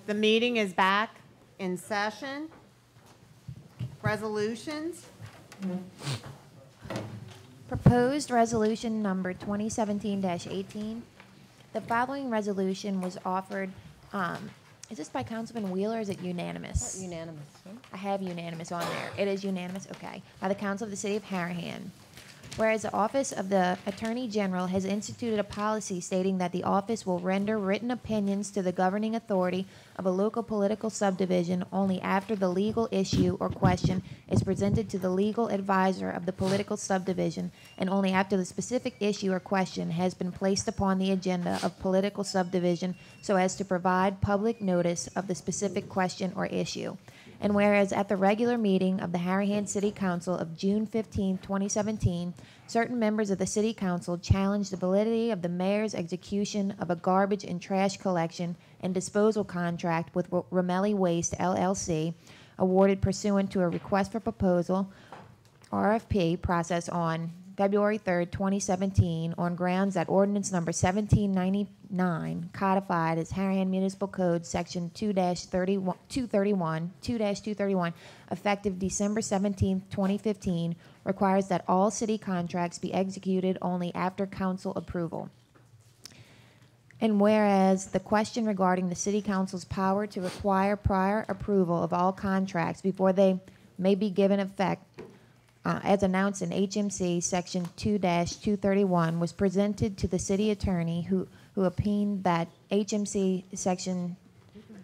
The meeting is back in session. Resolutions. Proposed resolution number 2017-18. The following resolution was offered, is this by Councilman Wheeler or is it unanimous? Unanimous. I have unanimous on there. It is unanimous, okay. By the Council of the City of Harahan. Whereas the Office of the Attorney General has instituted a policy stating that the office will render written opinions to the governing authority of a local political subdivision only after the legal issue or question is presented to the legal advisor of the political subdivision and only after the specific issue or question has been placed upon the agenda of political subdivision so as to provide public notice of the specific question or issue. And whereas at the regular meeting of the Harahan City Council of June 15, 2017, certain members of the City Council challenged the validity of the mayor's execution of a garbage and trash collection and disposal contract with Ramelli Waste, LLC, awarded pursuant to a request for proposal, RFP, process on February 3, 2017, on grounds that ordinance number 1799, codified as Harahan Municipal Code, Section 2-231, effective December 17, 2015, requires that all city contracts be executed only after council approval. And whereas the question regarding the City Council's power to require prior approval of all contracts before they may be given effect, as announced in HMC Section 2-231, was presented to the city attorney who opined that HMC Section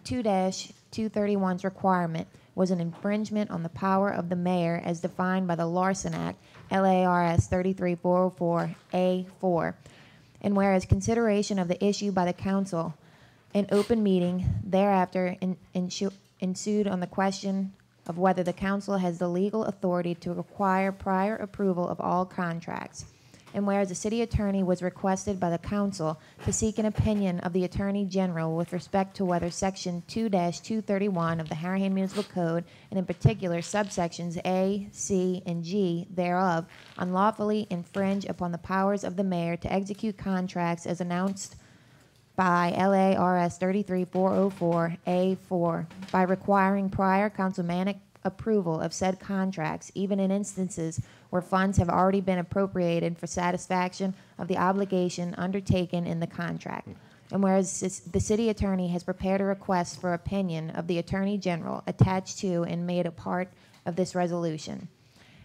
2-231's requirement was an infringement on the power of the mayor as defined by the Larson Act, LARS 33404A4. And whereas consideration of the issue by the council in open meeting thereafter ensued on the question of whether the council has the legal authority to require prior approval of all contracts. And whereas the city attorney was requested by the council to seek an opinion of the attorney general with respect to whether section 2-231 of the Harahan Municipal Code, and in particular subsections A, C, and G thereof, unlawfully infringe upon the powers of the mayor to execute contracts as announced by LARS 33404A4 by requiring prior councilmanic approval of said contracts, even in instances where funds have already been appropriated for satisfaction of the obligation undertaken in the contract. And whereas the city attorney has prepared a request for opinion of the attorney general attached to and made a part of this resolution.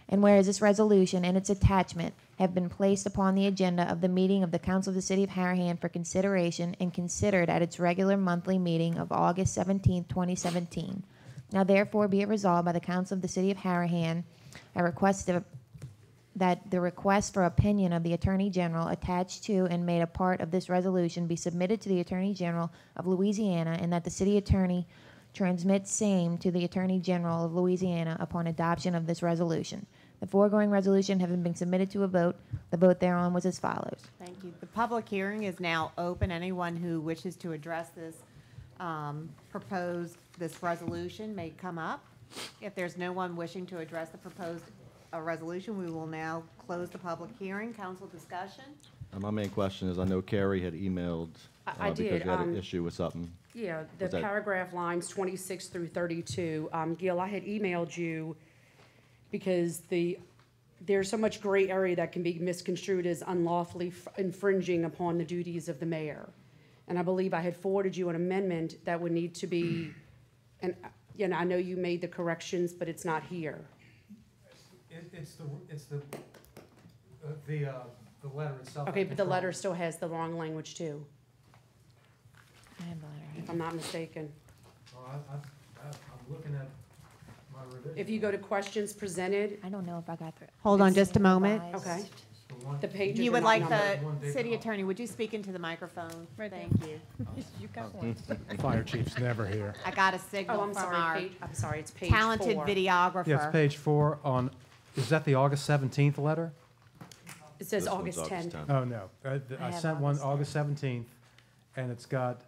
And whereas this resolution and its attachment have been placed upon the agenda of the meeting of the Council of the City of Harahan for consideration and considered at its regular monthly meeting of August 17, 2017. Now therefore be it resolved by the Council of the City of Harahan, that the request for opinion of the Attorney General attached to and made a part of this resolution be submitted to the Attorney General of Louisiana, and that the City Attorney transmit same to the Attorney General of Louisiana upon adoption of this resolution. The foregoing resolution having been submitted to a vote, the vote thereon was as follows. Thank you. The public hearing is now open. Anyone who wishes to address this this resolution may come up. If there's no one wishing to address the proposed resolution, we will now close the public hearing. Council discussion. My main question is, I know Carrie had emailed I because did, you had an issue with something. Yeah, the Was that- paragraph lines 26 through 32. Gil, I had emailed you because there's so much gray area that can be misconstrued as unlawfully infringing upon the duties of the mayor. And I believe I had forwarded you an amendment that would need to be, and I know you made the corrections, but it's not here. It's the letter itself. Okay, but the letter still has the wrong language too, I have the letter. if I'm not mistaken. I'm looking at my revision. If you go to questions presented, I don't know if I got through. Hold on just a moment. okay, The one- the pages You are would not like numbered. the city attorney, would you speak into the microphone? Thank you. You got one. Fire chief's never here. I got a Oh, signal I'm from sorry, our I'm sorry, it's page talented 4. videographer. Yeah, it's page 4 on, is that the August 17th letter? It says This one's August 10th. Oh, no. I have sent one August August 17th, and it's got,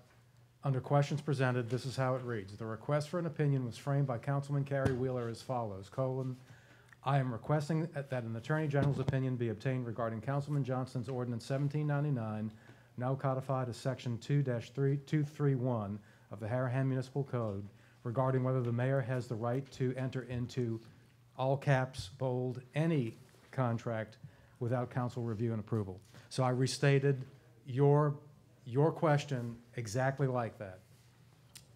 under questions presented, this is how it reads. The request for an opinion was framed by Councilman Carrie Wheeler as follows, I am requesting that an Attorney General's opinion be obtained regarding Councilman Johnston's Ordinance 1799, now codified as Section 2-231 of the Harahan Municipal Code regarding whether the mayor has the right to enter into, all caps, bold, any contract without council review and approval. So I restated your question exactly like that.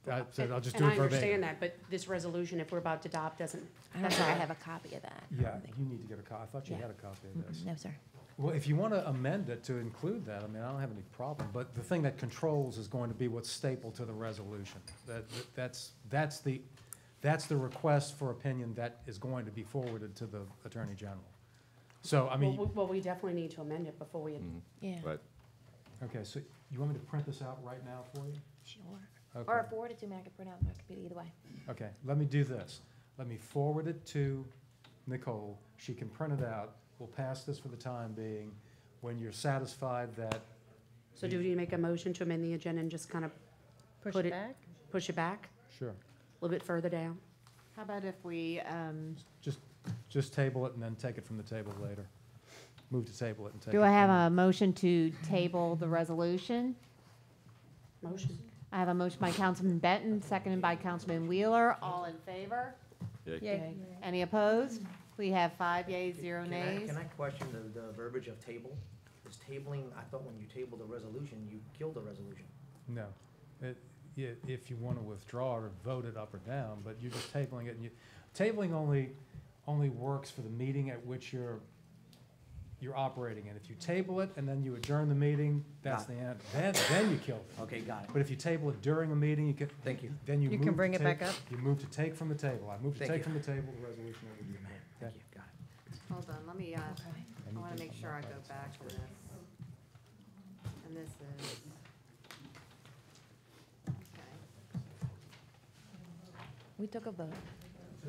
I said, I'll just do it And I understand verbatim. that, but this resolution, if we're about to adopt, doesn't, I don't think I have a copy of that. Yeah, you need to get a copy. I thought you Yeah. had a copy of this. No, sir. Well, if you want to amend it to include that, I mean, I don't have any problem, but the thing that controls is going to be what's stapled to the resolution. That's the request for opinion that is going to be forwarded to the Attorney General. So, I mean, well, we definitely need to amend it before we, Yeah. Right. okay, so you want me to print this out right now for you? Sure. Okay. Or forward it to me, I can print out my computer, either way. Okay, let me do this. Let me forward it to Nicole. She can print it out. We'll pass this for the time being. When you're satisfied that, so do we make a motion to amend the agenda and just kind of Put it- push it back sure, a little bit further down? How about if we, just table it and then take it from the table later. Move to table it and take it. do I have from- a motion to table the resolution? Motion. I have a motion by Councilman Benton, seconded by Councilman Wheeler. All in favor? Yay. Any opposed? We have 5 yeas, 0 nays. Can I question the verbiage of table? Is tabling, I thought when you table the resolution, you kill the resolution. No. If you want to withdraw or vote it up or down, but you're just tabling it, and tabling only works for the meeting at which you're operating in. If you table it and then you adjourn the meeting, that's Got the end. Then you kill it. Okay, got it. But if you table it during a meeting, you can. Thank you. Then you You move can to bring it take- back up? You move to take from the table. I move to Thank take you. from the table the resolution that we do. Thank you, got it. Hold on, let me, I want to make sure I go back on this. And this is, okay. We took a vote.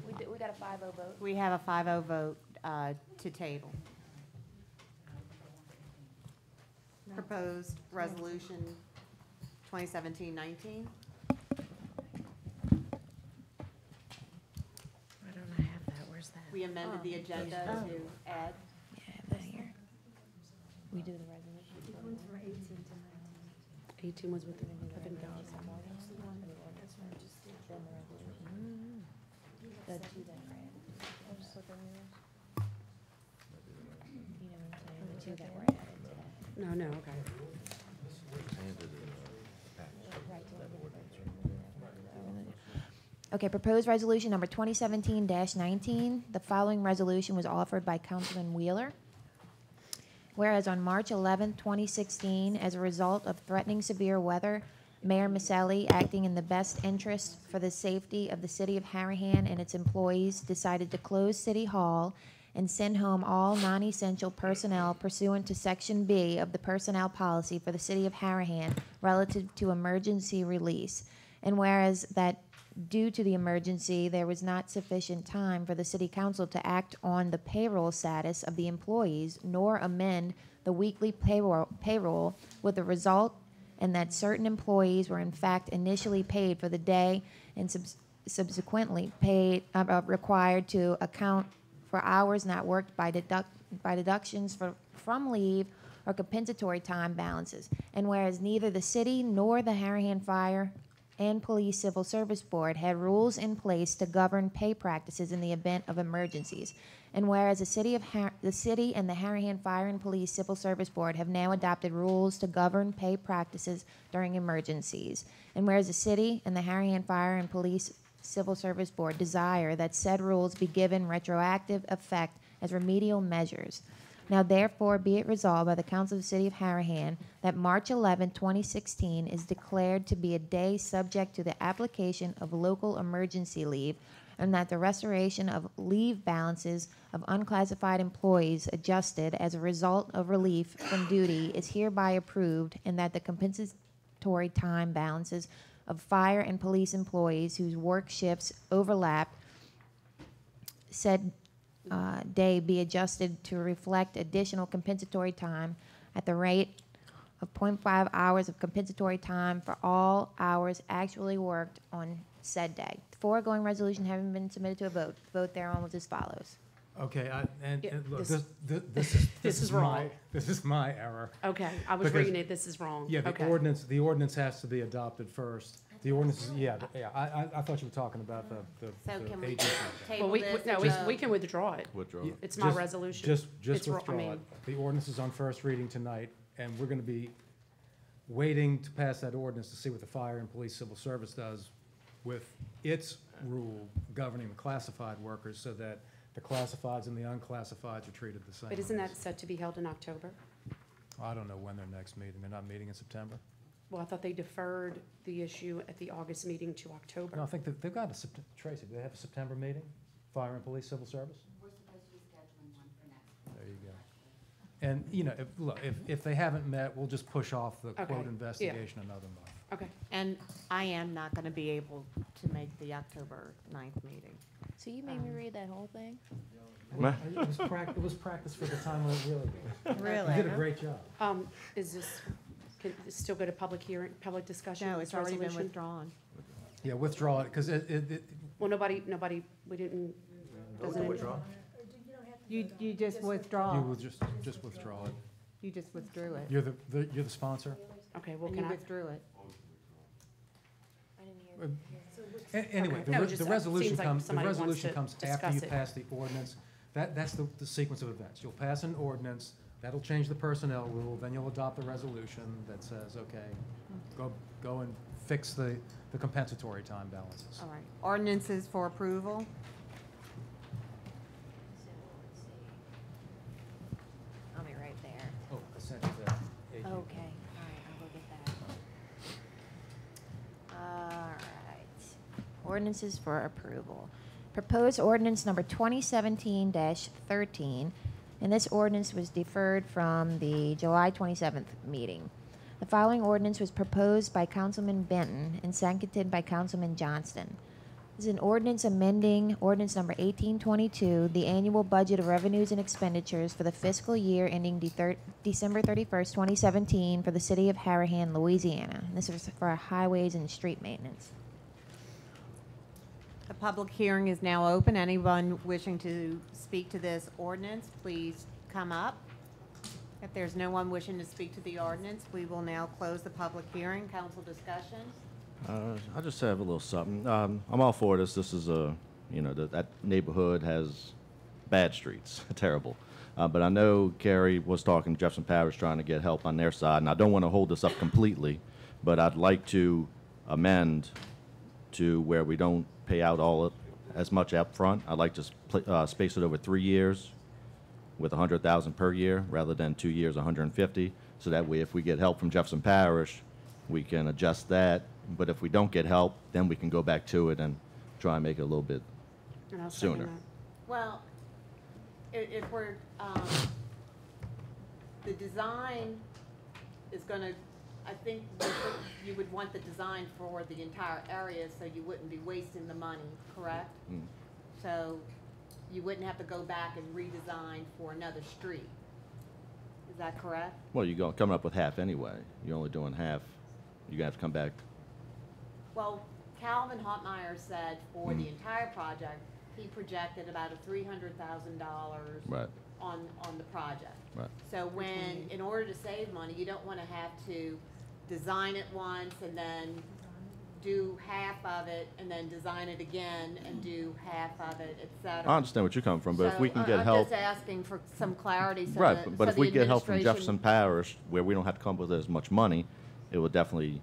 We got a 5-0 vote. We have a 5-0 vote to table. Proposed resolution 2017-19. I don't have that, where's that? We amended the agenda Oh. to add. Yeah, I have that here. We do the resolution. 18 was with, I think that was. The two that were added. You know what I'm saying, the two that were added to that. No, okay. Okay, proposed resolution number 2017-19. The following resolution was offered by Councilman Wheeler. Whereas on March 11, 2016, as a result of threatening severe weather, Mayor Maselli, acting in the best interest for the safety of the city of Harahan and its employees, decided to close City Hall and send home all non-essential personnel pursuant to Section B of the Personnel Policy for the city of Harahan relative to emergency release. And whereas that due to the emergency, there was not sufficient time for the city council to act on the payroll status of the employees, nor amend the weekly payroll with the result, and that certain employees were in fact initially paid for the day and subsequently paid, required to account for hours not worked by deductions from leave or compensatory time balances. And whereas neither the city nor the Harahan Fire and Police Civil Service Board had rules in place to govern pay practices in the event of emergencies. And whereas the city and the Harahan Fire and Police Civil Service Board have now adopted rules to govern pay practices during emergencies. And whereas the city and the Harahan Fire and Police Civil Service Board desire that said rules be given retroactive effect as remedial measures. Now therefore be it resolved by the Council of the City of Harahan that March 11, 2016 is declared to be a day subject to the application of local emergency leave, and that the restoration of leave balances of unclassified employees adjusted as a result of relief from duty is hereby approved, and that the compensatory time balances of fire and police employees whose work shifts overlap said day be adjusted to reflect additional compensatory time at the rate of 0.5 hours of compensatory time for all hours actually worked on said day. The foregoing resolution having been submitted to a vote, the vote thereon was as follows. Okay, and Yeah, look, this- this is my- wrong. This is my error. Okay, I was Because- reading it, this is wrong. Yeah, Okay. the ordinance has to be adopted first. The ordinance, yeah, I thought you were talking about the So can we agency. table Well, this? no, until- we can withdraw it. Withdraw. Yeah, It's my just- resolution. Just It's ro- I withdraw mean- it. The ordinance is on first reading tonight, and we're gonna be waiting to pass that ordinance to see what the fire and police civil service does with its rule governing the classified workers, so that the classifieds and the unclassifieds are treated the same. But isn't on that set to be held in October? this. I don't know when their next meeting, they're not meeting in September? Well, I thought they deferred the issue at the August meeting to No, I October. think they've got a Tracy, do they have a September meeting? Fire and police civil service? We're supposed to be scheduling one for next. There you go. And, you know, if they haven't met, we'll just push off the Okay, quote yeah. investigation another month. Okay. And I am not going to be able to make the October 9th meeting. So you made me read that whole thing? It was practice for the time when it really was. Really? You did a great job. Is this, can it still go to public hearing, public discussion? No, this it's already been resolution? withdrawn. Yeah, withdraw it, because Well, nobody, we didn't, Vote doesn't to it? withdraw? You just you withdraw. will just withdraw it. You just withdrew it. You're the sponsor? Okay, well, And can you I? withdrew it. Anyway, Okay. No, just, the resolution seems like comes, the somebody wants resolution to comes after discuss you it. pass the ordinance. That's the sequence of events. You'll pass an ordinance, that'll change the personnel rule, then you'll adopt a resolution that says, okay, go and fix the compensatory time balances. All right. Ordinances for approval. I'll be right there. Oh, I sent you that. Okay, all right, I'll go get that. All right. Ordinances for approval. Proposed ordinance number 2017-13, and this ordinance was deferred from the July 27th meeting. The following ordinance was proposed by Councilman Benton and seconded by Councilman Johnston. This is an ordinance amending ordinance number 1822, the annual budget of revenues and expenditures for the fiscal year ending December 31st, 2017 for the city of Harahan, Louisiana. And this is for highways and street maintenance. The public hearing is now open. Anyone wishing to speak to this ordinance, please come up. If there's no one wishing to speak to the ordinance, we will now close the public hearing. Council discussion? I just have a little something. I'm all for this. This is that neighborhood has bad streets, terrible. But I know Carrie was talking to Jefferson Parish trying to get help on their side, and I don't want to hold this up completely, but I'd like to amend to where we don't pay out as much up front. I'd like to space it over 3 years with $100,000 per year rather than 2 years, 150. So that way, if we get help from Jefferson Parish, we can adjust that. But if we don't get help, then we can go back to it and try and make it a little bit And I'll second sooner. that. Well, if we're, the design is gonna, I think you would want the design for the entire area so you wouldn't be wasting the money, correct? Mm. So you wouldn't have to go back and redesign for another street. Is that correct? Well, you're coming up with half anyway. You're only doing half. You're gonna have to come back. Well, Calvin Hotmeyer said for the entire project, he projected about a $300,000 Right. on the project. Right. So when, in order to save money, you don't want to have to design it once and then do half of it and then design it again and do half of it, et cetera. I understand what you're coming from, but if we So can get help. I'm just asking for some clarity so Right, that, but so if the we get help from administration- Jefferson Parish, where we don't have to come up with as much money, it would definitely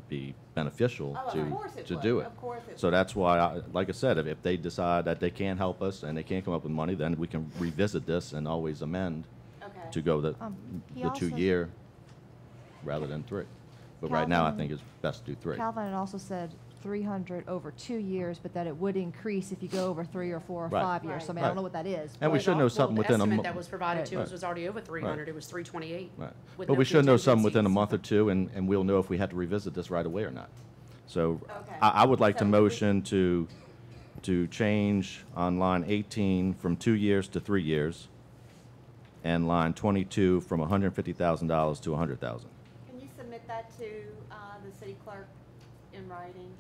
be beneficial Oh, of course it to would. do it. Of course it So would. that's why, like I said, if they decide that they can't help us and they can't come up with money, then we can revisit this and always amend Okay. to go He the also- 2 year rather than 3. But right now, I Calvin- think it's best to do 3. Calvin had also said 300 over 2 years, but that it would increase if you go over 3 or 4 or Right. 5 years. So I mean, I Right. don't know what that is. And we but- should know something within a The estimate month. that was provided to us Right. was already over 300, it was 328. Right. with But no we should know something within a contingencies. month or two, and we'll know if we had to revisit this right away or not. So Okay. I would like to So we- motion to change on line 18 from 2 years to 3 years, and line 22 from $150,000 to $100,000. Can you submit that to the city clerk in writing?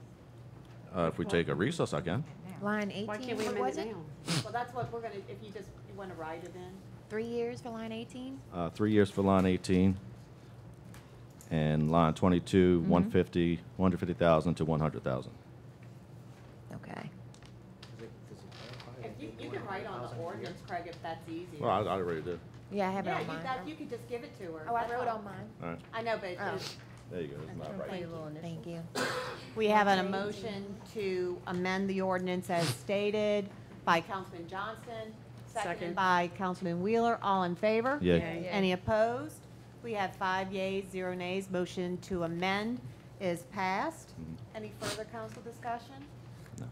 If we take a recess, I can. Line 18, Why can't we what amend was it it? now? Well, that's what we're gonna, if you wanna write it in. 3 years for line 18? 3 years for line 18. And line 22, 150,000 to 100,000. Okay. Does it clarify If if you, they you go can write on 100,000 the a year? ordinance, Craig, if that's easier. Well, I already did. Yeah, I have it Yeah, on you, mine. that, you could just give it to her. Oh, I That's wrote all. on mine. All right, I know, but Oh. there you go. It's not right. Thank you. we have a motion to amend the ordinance as stated by Councilman Johnston, seconded Second. by Councilman Wheeler. All in favor? Yay. Yay. Any opposed? We have 5 yeas, 0 nays. Motion to amend is passed. Any further council discussion? No.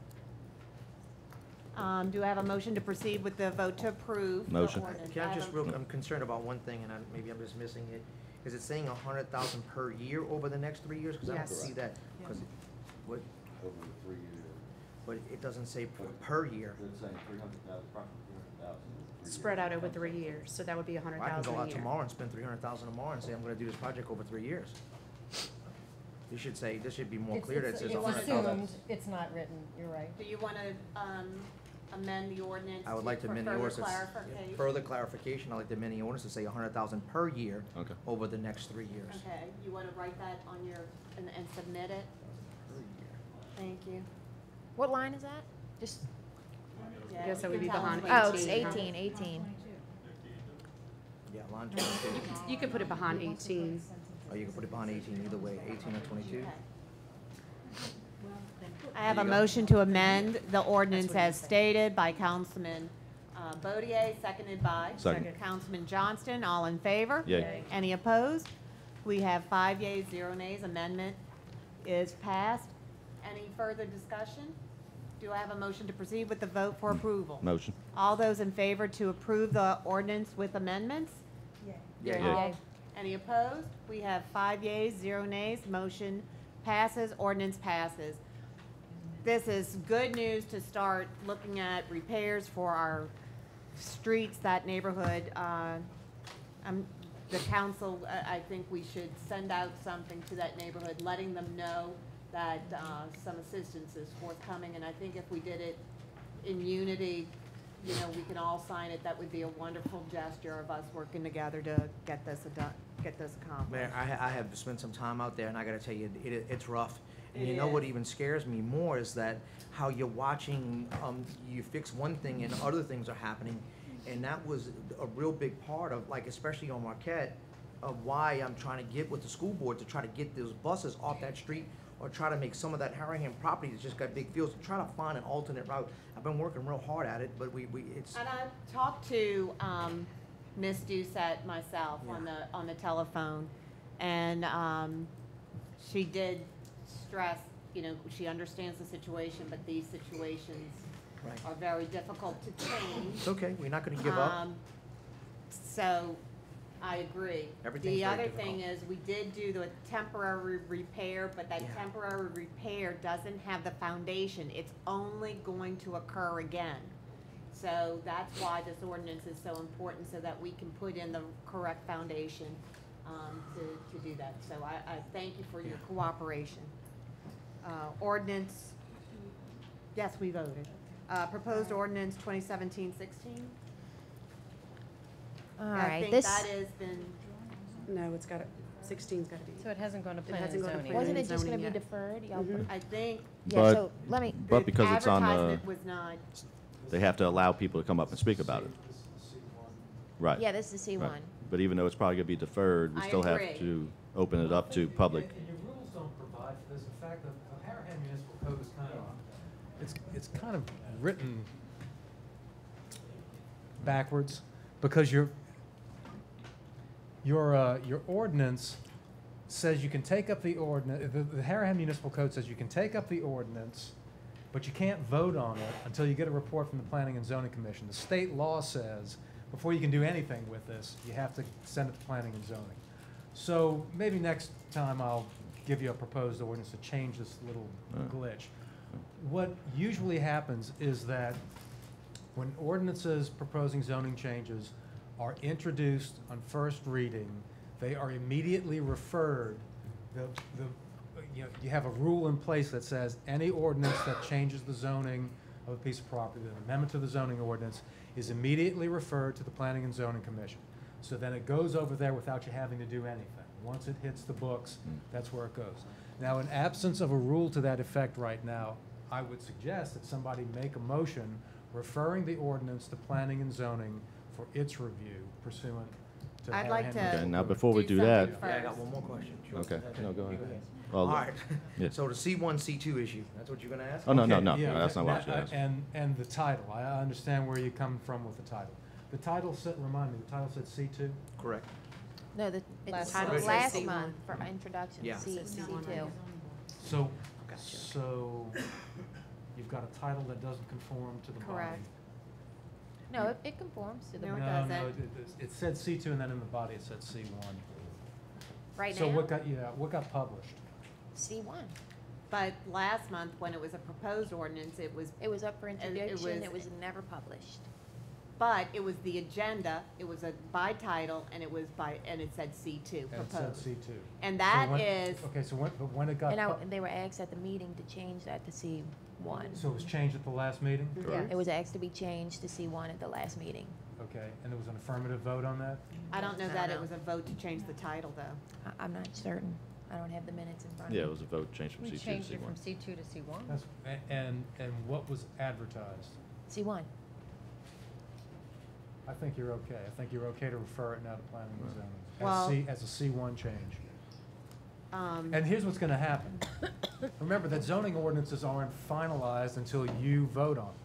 Do I have a motion to proceed with the vote to approve? the Motion. ordinance? Can I I have just a- I'm concerned about one thing, and maybe I'm just missing it. Is it saying 100,000 per year over the next 3 years? Because I don't Yes. see that, because what, Over the 3 years. but it doesn't say per year. It's saying 300,000, approximately 300,000. Spread out over 3 years, so that would be I can 100,000 go a out year. tomorrow and spend 300,000 tomorrow and say I'm gonna do this project over 3 years. You should say, this should be more clear that it says It's 100,000. assumed, it's not written, you're right. Do you want to amend the ordinance? I would like to amend the For ordinance. further clarification? Further clarification, I'd like to amend the ordinance to say 100,000 per year Okay. over the next 3 years. Okay, you want to write that on your, and submit it? Per year. Thank you. What line is that? Just, Yeah, Guess that you would can be tell us behind what oh, you it's need. 18, 18. Yeah, line 22. You can put it behind 18. Or you can put it behind 18, either way, 18 or 22. Okay. I have a motion to amend the ordinance as stated by Councilman Bodier, seconded by Second. Councilman Johnston. All in favor? Yay. Any opposed? We have 5 yeas, 0 nays. Amendment is passed. Any further discussion? Do I have a motion to proceed with the vote for approval? Motion. All those in favor to approve the ordinance with amendments? Yeah. Yay. Any opposed? We have 5 yeas, 0 nays. Motion passes, ordinance passes. This is good news to start looking at repairs for our streets, that neighborhood. The council, I think we should send out something to that neighborhood, letting them know that some assistance is forthcoming. And I think if we did it in unity, you know, we can all sign it. That would be a wonderful gesture of us working together to get this accomplished. Mayor, I have spent some time out there, and I gotta tell you, it's rough. And It you know what is. even scares me more is that how you're watching, you fix one thing and other things are happening. And that was a real big part of, like, especially on Marquette, of why I'm trying to get with the school board to try to get those buses off that street, or try to make some of that Harahan property that's just got big fields, try to find an alternate route. I've been working real hard at it, but it's, And I talked to Ms. Doucette myself on the telephone, and she did stress, you know, she understands the situation, but these situations right. are very difficult to change. It's okay, we're not gonna give up. So, I agree. Everything's The very other difficult. thing is, we did do the temporary repair, but that Yeah. temporary repair doesn't have the foundation. It's only going to occur again. So that's why this ordinance is so important, so that we can put in the correct foundation to do that. So I thank you for your Yeah. cooperation. Ordinance, yes, we voted. Proposed ordinance 2017-16? All I right, think this, that has been, No, it's got to, 16's got to be. So it hasn't gone to It plan and hasn't gone to zoning. plan. wasn't it just zoning gonna be yet. deferred? Y'all- Mhm. I think. Yeah, But- so let me, But because it's on the, Advertisement was not, they have to allow people to come up and speak about it. This is the C1. Right. yeah, this is C1. Right. But even though it's probably gonna be deferred, we I still have agree. to open it up to public. And your rules don't provide for this. In fact, the Harahan Municipal Code is kind of, it's kind of written backwards, because your ordinance says you can take up the ordinance, the Harahan Municipal Code says you can take up the ordinance, but you can't vote on it until you get a report from the Planning and Zoning Commission. The state law says, before you can do anything with this, you have to send it to Planning and Zoning. So maybe next time I'll give you a proposed ordinance to change this little glitch. What usually happens is that when ordinances proposing zoning changes are introduced on first reading, they are immediately referred, you have a rule in place that says any ordinance that changes the zoning of a piece of property, an amendment to the zoning ordinance, is immediately referred to the Planning and Zoning Commission. So then it goes over there without you having to do anything. Once it hits the books, that's where it goes. Now, in absence of a rule to that effect right now, I would suggest that somebody make a motion referring the ordinance to planning and zoning for its review pursuant to I'd like Harahan to- Municipal Okay, now Code. before we Do do that, something Yeah, I got first. one more question. Sure. okay, no, go ahead. All I'll- right, Yeah. so the C1, C2 issue, that's what you're gonna ask? Oh, no, no, Okay, no, yeah, that's not what I was now, gonna ask. And the title, I understand where you come from with the title. The title said, remind me, the title said C2? Correct. No, the Last title month. last C1. month for introduction, Yeah. C2. So, Gotcha. so you've got a title that doesn't conform to the body. Correct. No, it conforms to the, No, it No, doesn't. no, it said C2 and then in the body it said C1. right So now, what got published? C1. But last month, when it was a proposed ordinance, it was, It was up for it introduction, was- it was never published. but it was the agenda, it was a by title, and it was by, and it said C2, And it said proposed. C2. And So that when- is, Okay, so when it got, And they were asked at the meeting to change that to C1. so it was changed at the last meeting? Yes. It was asked to be changed to C1 at the last meeting. Okay, and there was an affirmative vote on that? I don't know I that don't it know. was a vote to change the title, though. I'm not certain. I don't have the minutes in front of me. Yeah, it was a vote change from We C2 to changed it from C1. C2 to C1. That's, and what was advertised? C1. I think you're okay. I think you're okay to refer it now to planning and zoning. Well- As a C1 change. Um, And here's what's gonna happen. Remember that zoning ordinances aren't finalized until you vote on them.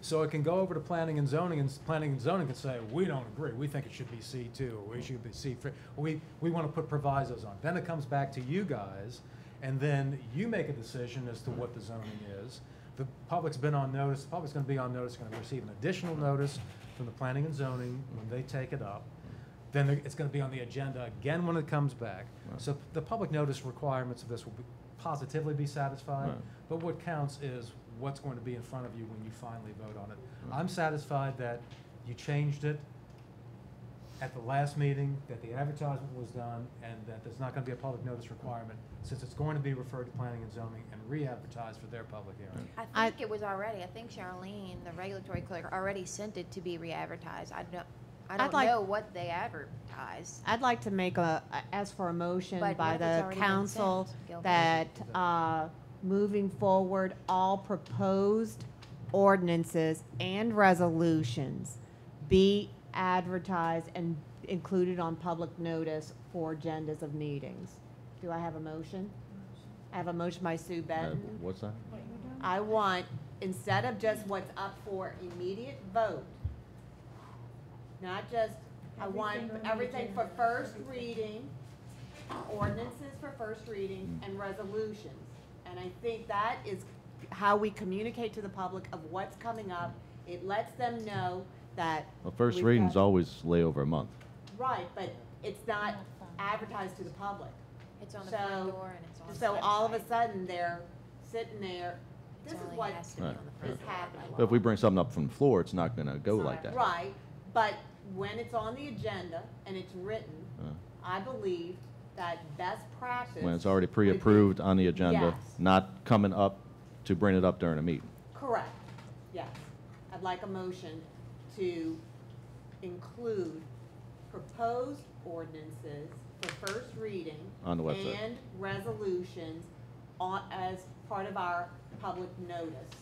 So it can go over to planning and zoning can say, we don't agree, we think it should be C2, or we should be C3. We wanna put provisos on. Then it comes back to you guys, and then you make a decision as to what the zoning is. The public's been on notice, the public's gonna be on notice, gonna receive an additional notice from the planning and zoning when they take it up. Then it's gonna be on the agenda again when it comes back. Right. So the public notice requirements of this will positively be satisfied, Right. but what counts is what's going to be in front of you when you finally vote on it. I'm satisfied that you changed it at the last meeting, that the advertisement was done, and that there's not gonna be a public notice requirement, since it's going to be referred to planning and zoning and re-advertised for their public hearing. I think it was already, I think Charlene, the regulatory clerk, already sent it to be re-advertised. I I'd don't like- know what they advertised. I'd like to make ask for a motion But by what if it's the already been council sent, Gil? that, moving forward, all proposed ordinances and resolutions be advertised and included on public notice for agendas of meetings. Do I have a motion? I have a motion by Sue Benton. What's that? I want, instead of just what's up for immediate vote, not just, I want everything for first reading, ordinances for first reading, and resolutions. And I think that is how we communicate to the public of what's coming up. It lets them know that. Well, first we've reading's got- always lay over a month. Right, but it's not advertised to the public. It's on the So- front door and it's on the So all of a website. sudden, they're sitting there, It's this is only what has to be on the front is door. happening. But if we bring something up from the floor, it's not gonna go like that. Right, but when it's on the agenda and it's written, Uh, I believe that best practice. When it's already would be- pre-approved on the agenda, Yes. not coming up to bring it up during a meeting. Correct, yes. I'd like a motion to include proposed ordinances for first reading. On the website. And resolutions as part of our public notice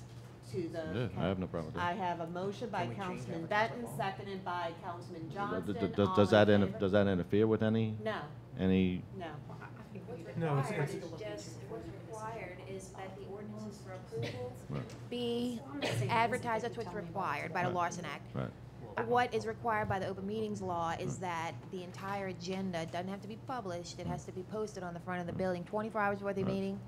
to the. Yeah, I have no problem with that. I have a motion by Can we change Councilman that? Benton, seconded by Councilman Does- Johnston. does- All Does in that, favor? does that interfere with any, No, any, no. No, it's, Required is just, what's required is that the ordinances for approval Right. be advertised, that's what's required by the Right. Larson Act. right, What is required by the open meetings law is that the entire agenda doesn't have to be published, it has to be posted on the front of the building, 24 hours before the Right. meeting.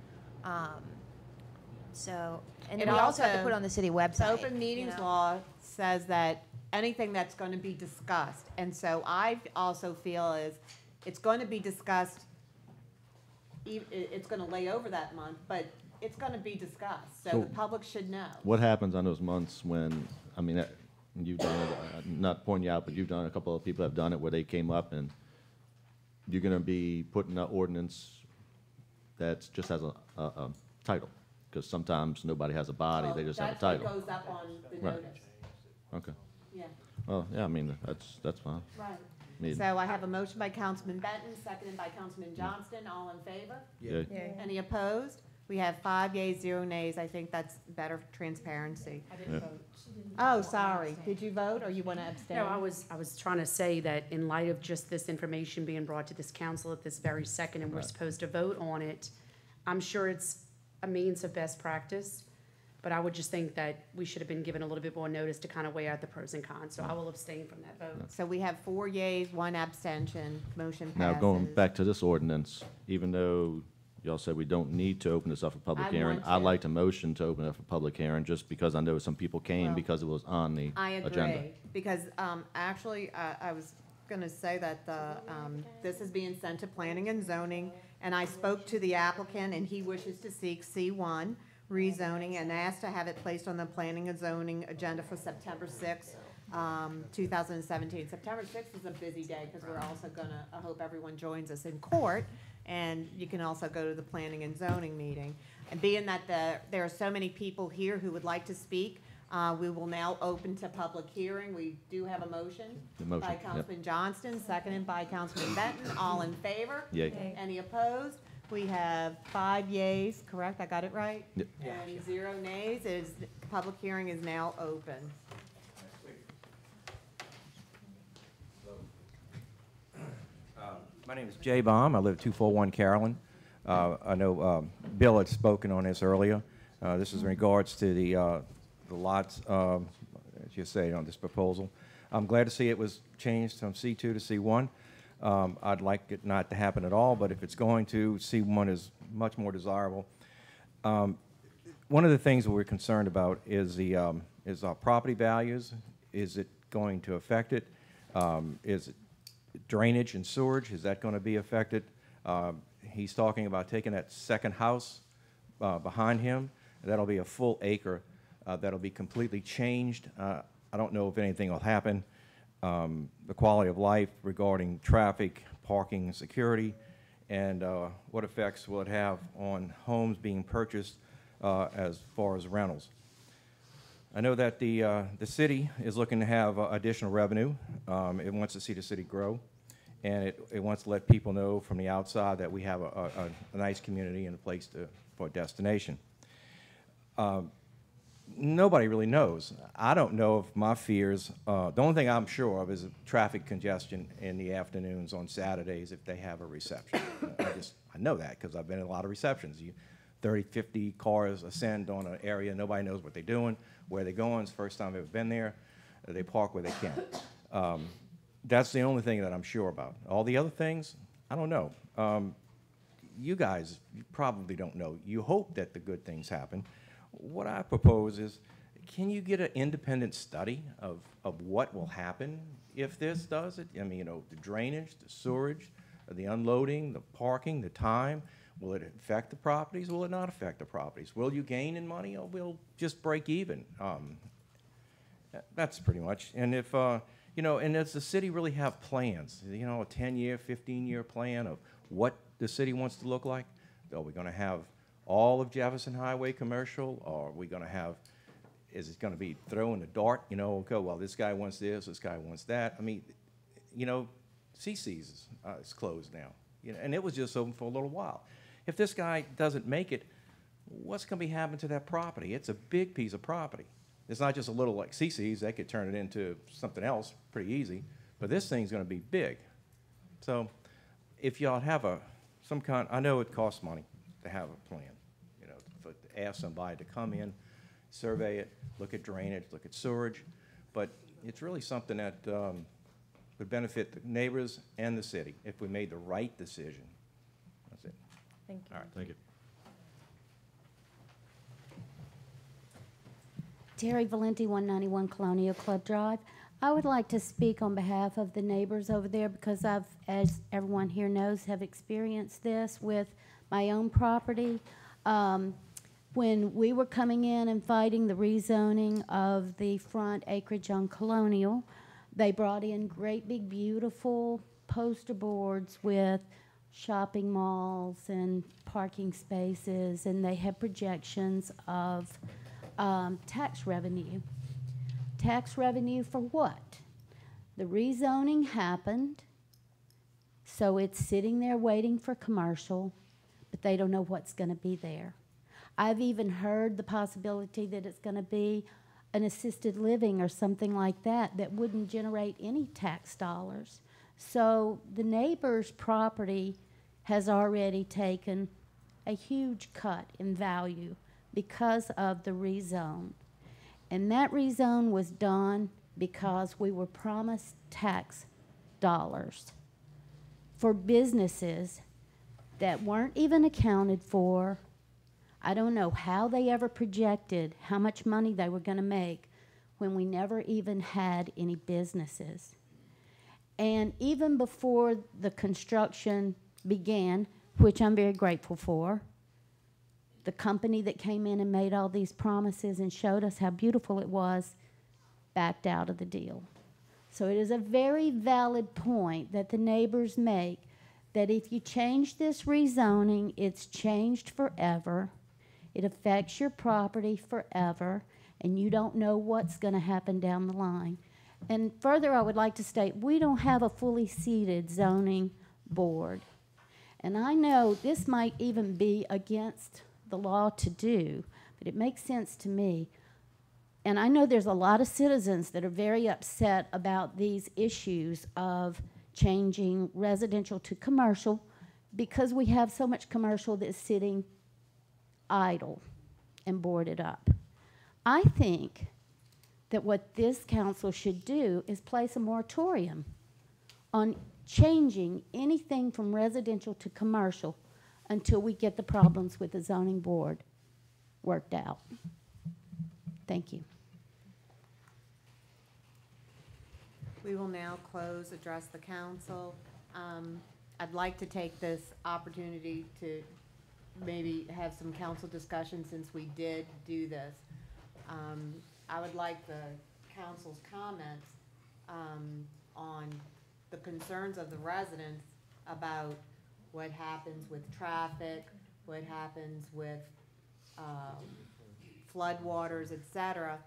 So, and It then we also have to also- put it on the city The website. open you meetings know? law says that anything that's going to be discussed, and so I also feel is, it's going to be discussed, it's going to lay over that month, but it's going to be discussed, so So the public should know. what happens on those months when, I mean, you've done it, not pointing you out, but you've done, a couple of people have done it where they came up and you're gonna be putting an ordinance that's just has a title, because sometimes nobody has a body, they just have a title. That's what goes up on the Right. notice, Okay, yeah, well, yeah, I mean, that's fine. right. meeting. So I have a motion by Councilman Benton, seconded by Councilman Johnston. All in favor? Yeah. Any opposed? We have 5 yeas, 0 nays. I think that's better transparency. I didn't Yeah. vote. Oh, sorry. Did you vote or you want to abstain? No, I was trying to say that in light of just this information being brought to this council at this very second, and we're Right. supposed to vote on it, I'm sure it's a means of best practice, but I would just think that we should have been given a little bit more notice to kind of weigh out the pros and cons, so I will abstain from that vote. So we have 4 yeas, 1 abstention. Motion passes. Now, going back to this ordinance, even though y'all said we don't need to open this up for public I hearing, want I'd to. like to motion to open it up for public hearing, just because I know some people came Well, because it was on the I agenda. agree, because actually, I was going to say that this is being sent to planning and zoning, and I spoke to the applicant, and he wishes to seek C1 rezoning and asked to have it placed on the planning and zoning agenda for September 6th, 2017. September 6th is a busy day, because we're also going to, I hope everyone joins us in court, and you can also go to the planning and zoning meeting. And being that there are so many people here who would like to speak, we will now open to public hearing. We do have a motion. The motion, By yep. Councilman Johnston, seconded by Councilman Benton. All in favor? Yay. Any opposed? We have 5 yeas, correct? I got it right? Yep. And 0 nays. Public hearing is now open. My name is Jay Baum. I live at 241 Carolyn. I know Bill had spoken on this earlier. This is in regards to the lots, as you say, on this proposal. I'm glad to see it was changed from C2 to C1. I'd like it not to happen at all, but if it's going to, C1 is much more desirable. One of the things that we're concerned about is our property values. Is it going to affect it? Is it drainage and sewage? Is that going to be affected? He's talking about taking that second house behind him. That'll be a full acre. That'll be completely changed. I don't know if anything will happen. The quality of life regarding traffic, parking, and security, and what effects will it have on homes being purchased as far as rentals. I know that the city is looking to have additional revenue. It wants to see the city grow, and it wants to let people know from the outside that we have a nice community and a place for a destination. Nobody really knows. I don't know if my fears, the only thing I'm sure of is traffic congestion in the afternoons on Saturdays if they have a reception. I know that because I've been in a lot of receptions. 30, 50 cars ascend on an area, nobody knows what they're doing, where they're going. It's the first time I've ever been there. They park where they can. That's the only thing that I'm sure about. All the other things, I don't know. You guys, you probably don't know. You hope that the good things happen. What I propose is, can you get an independent study of what will happen if this does it? I mean, the drainage, the sewerage, the unloading, the parking, the time. Will it affect the properties? Will it not affect the properties? Will you gain in money, or will just break even? That's pretty much. And if, and does the city really have plans? A 10-year, 15-year plan of what the city wants to look like? Are we going to have all of Jefferson Highway commercial, or are we going to have, is it going to be throwing the dart, okay, well, this guy wants this guy wants that. I mean, CC's is closed now, and it was just open for a little while. If this guy doesn't make it, what's going to be happening to that property? It's a big piece of property. It's not just a little like CC's. They could turn it into something else pretty easy, but this thing's going to be big. So if y'all have some kind, I know it costs money to have a plan, to ask somebody to come in, survey it, look at drainage, look at sewerage, but it's really something that would benefit the neighbors and the city if we made the right decision. That's it. Thank you. All right, thank you. Terry Valenti, 191 Colonial Club Drive. I would like to speak on behalf of the neighbors over there because I've, as everyone here knows, have experienced this with my own property. When we were coming in and fighting the rezoning of the front acreage on Colonial, they brought in great big beautiful poster boards with shopping malls and parking spaces, and they had projections of tax revenue. Tax revenue for what? The rezoning happened, So it's sitting there waiting for commercial, but they don't know what's going to be there. I've even heard the possibility that it's going to be an assisted living or something like that that wouldn't generate any tax dollars. So the neighbor's property has already taken a huge cut in value because of the rezone. And that rezone was done because we were promised tax dollars for businesses that weren't even accounted for. I don't know how they ever projected how much money they were going to make when we never even had any businesses. And even before the construction began, which I'm very grateful for, the company that came in and made all these promises and showed us how beautiful it was backed out of the deal. So it is a very valid point that the neighbors make, that if you change this rezoning, it's changed forever. It affects your property forever, and you don't know what's going to happen down the line. And further, I would like to state, we don't have a fully seated zoning board. And I know this might even be against the law to do, but it makes sense to me. And I know there's a lot of citizens that are very upset about these issues of changing residential to commercial because we have so much commercial that's sitting idle and boarded up. I think that what this council should do is place a moratorium on changing anything from residential to commercial until we get the problems with the zoning board worked out. Thank you. We will now address the council. I'd like to take this opportunity to maybe have some council discussion since we did do this. I would like the council's comments on the concerns of the residents about what happens with traffic, what happens with floodwaters, et cetera.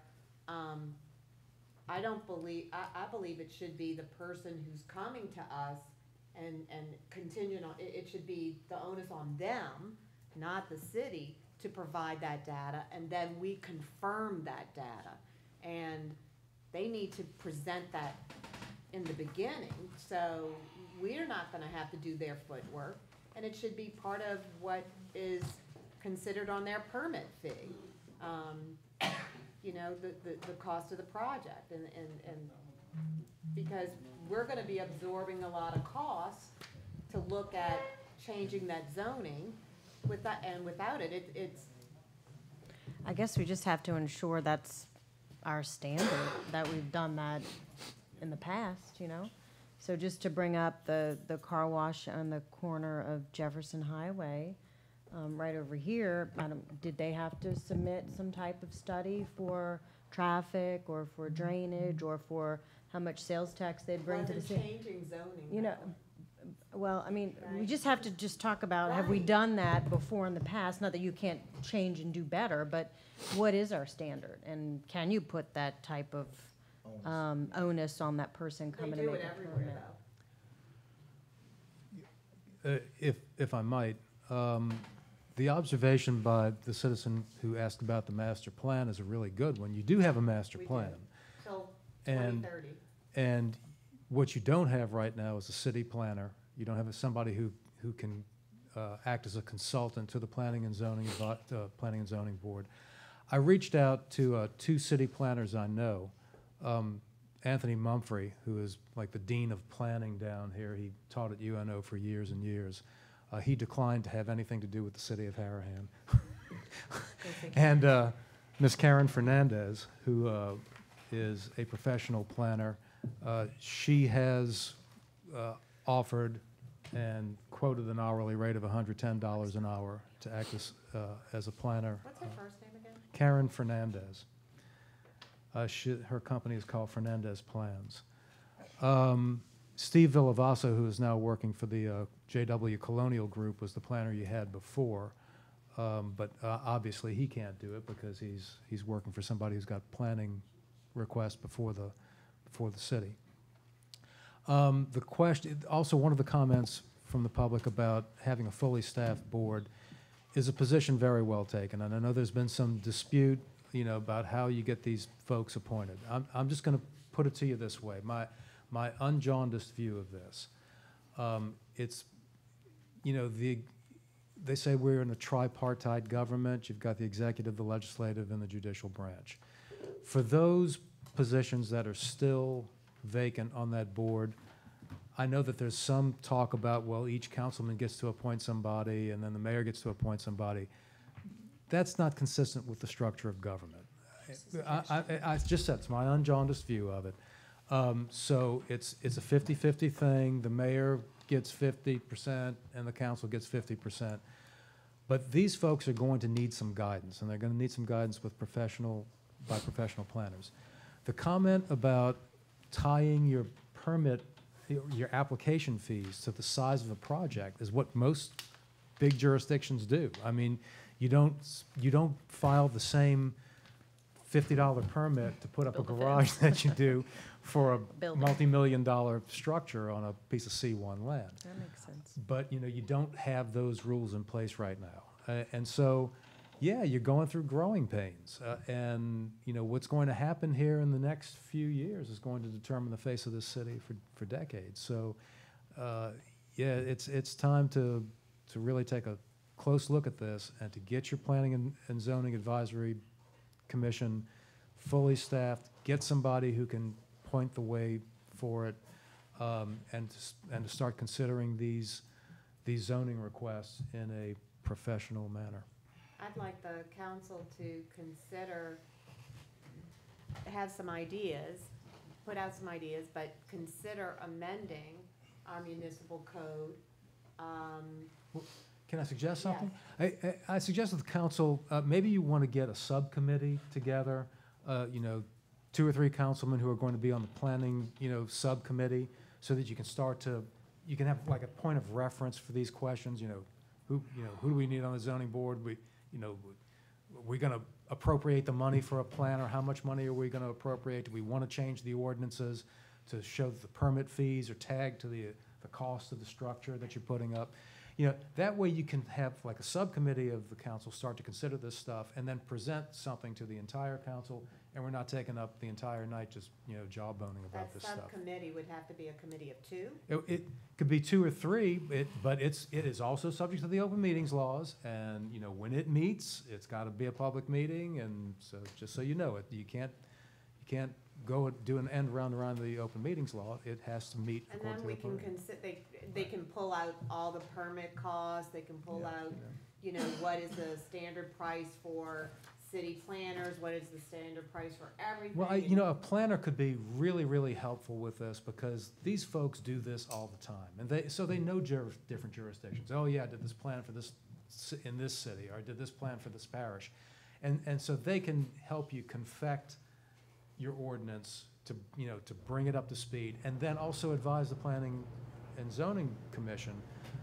I believe it should be the person who's coming to us and contingent on, it should be the onus on them, not the city, to provide that data, and then we confirm that data. And they need to present that in the beginning, so we're not gonna have to do their footwork, and it should be part of what is considered on their permit fee. You know, the cost of the project, and because we're gonna be absorbing a lot of costs to look at changing that zoning. Without it, it's. I guess we just have to ensure that's our standard, that we've done that in the past, you know? So just to bring up the car wash on the corner of Jefferson Highway, right over here, did they have to submit some type of study for traffic or for drainage or for how much sales tax they'd bring to the city? Changing zoning. You know, well, I mean, we just have to just talk about, have we Right. done that before in the past? Not that you can't change and do better, but what is our standard? And can you put that type of onus on that person They coming to do make it a everywhere, permit? though. If I might, the observation by the citizen who asked about the master plan is a really good one. You do have a master We do. plan. Till And- 2030. And what you don't have right now is a city planner. You don't have somebody who can act as a consultant to the Planning and Zoning Board. I reached out to two city planners I know. Anthony Mumphrey, who is like the dean of planning down here. He taught at UNO for years and years. He declined to have anything to do with the city of Harahan. And Ms. Karen Fernandez, who is a professional planner, she has offered and quoted an hourly rate of $110 an hour to act as a planner. What's her first name again? Karen Fernandez. Her company is called Fernandez Plans. Steve Villavasa, who is now working for the JW Colonial Group, was the planner you had before. But obviously he can't do it because he's working for somebody who's got planning requests before the city. The question, also one of the comments from the public about having a fully staffed board is a position very well taken. And I know there's been some dispute, about how you get these folks appointed. I'm just going to put it to you this way. My unjaundiced view of this. It's, they say we're in a tripartite government. You've got the executive, the legislative, and the judicial branch. For those positions that are still vacant on that board, I know that there's some talk about, well, each councilman gets to appoint somebody, and then the mayor gets to appoint somebody. That's not consistent with the structure of government. I just said, it's my unjaundiced view of it. So it's a 50-50 thing. The mayor gets 50% and the council gets 50%. But these folks are going to need some guidance, and they're going to need some guidance by professional planners. The comment about tying your permit, your application fees to the size of a project is what most big jurisdictions do. I mean, you don't file the same $50 permit to put up a garage that you do for a Building. multi-million-dollar structure on a piece of C1 land. That makes sense. But, you don't have those rules in place right now. And so, yeah, you're going through growing pains. And, what's going to happen here in the next few years is going to determine the face of this city for decades. So, yeah, it's time to really take a close look at this and to get your Planning and Zoning Advisory Commission fully staffed, get somebody who can point the way for it, and to start considering these zoning requests in a professional manner. I'd like the council to consider, have some ideas, put out some ideas, but consider amending our municipal code. Can I suggest something? I suggest to the council, maybe you want to get a subcommittee together, 2 or 3 councilmen who are going to be on the planning, subcommittee, so that you can have like a point of reference for these questions. Who do we need on the zoning board? We're going to appropriate the money for a plan, or how much money are we going to appropriate? Do we want to change the ordinances to show that the permit fees are tagged to the cost of the structure that you're putting up? That way you can have like a subcommittee of the council start to consider this stuff and then present something to the entire council, and we're not taking up the entire night just, jawboning about this stuff. That subcommittee would have to be a committee of 2? It could be 2 or 3, but it is also subject to the open meetings laws, and, when it meets, it's got to be a public meeting, and so, just so you know, you can't go and do an end round around the open meetings law. It has to meet And according then to the we can program. they can pull out all the permit costs, they can pull out, what is the standard price for city planners, what is the standard price for everything. Well, a planner could be really, really helpful with this, because these folks do this all the time. And they know different jurisdictions. Oh, yeah, I did this plan for this in this city, or I did this plan for this parish. And so they can help you confect your ordinance to bring it up to speed, and then also advise the Planning and Zoning Commission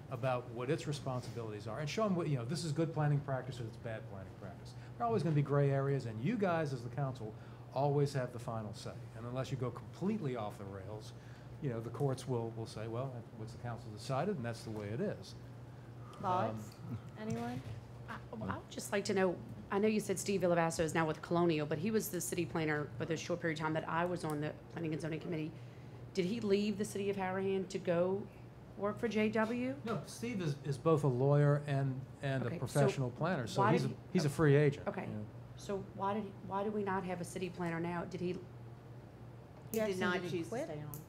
about what its responsibilities are, and show them what, this is good planning practice or it's bad planning practice. There are always going to be gray areas, and you guys as the council always have the final say. And unless you go completely off the rails, the courts will say, well, what's the council decided, and that's the way it is. Thoughts? Anyone? I would just like to know, I know you said Steve Villabasso is now with Colonial, but he was the city planner for the short period of time that I was on the Planning and Zoning Committee. Did he leave the city of Harahan to go work for JW? No, Steve is both a lawyer and a Okay, so professional planner, so why he's a free agent. Okay. So why do we not have a city planner now? Did he? He did not did he choose to quit? stay on.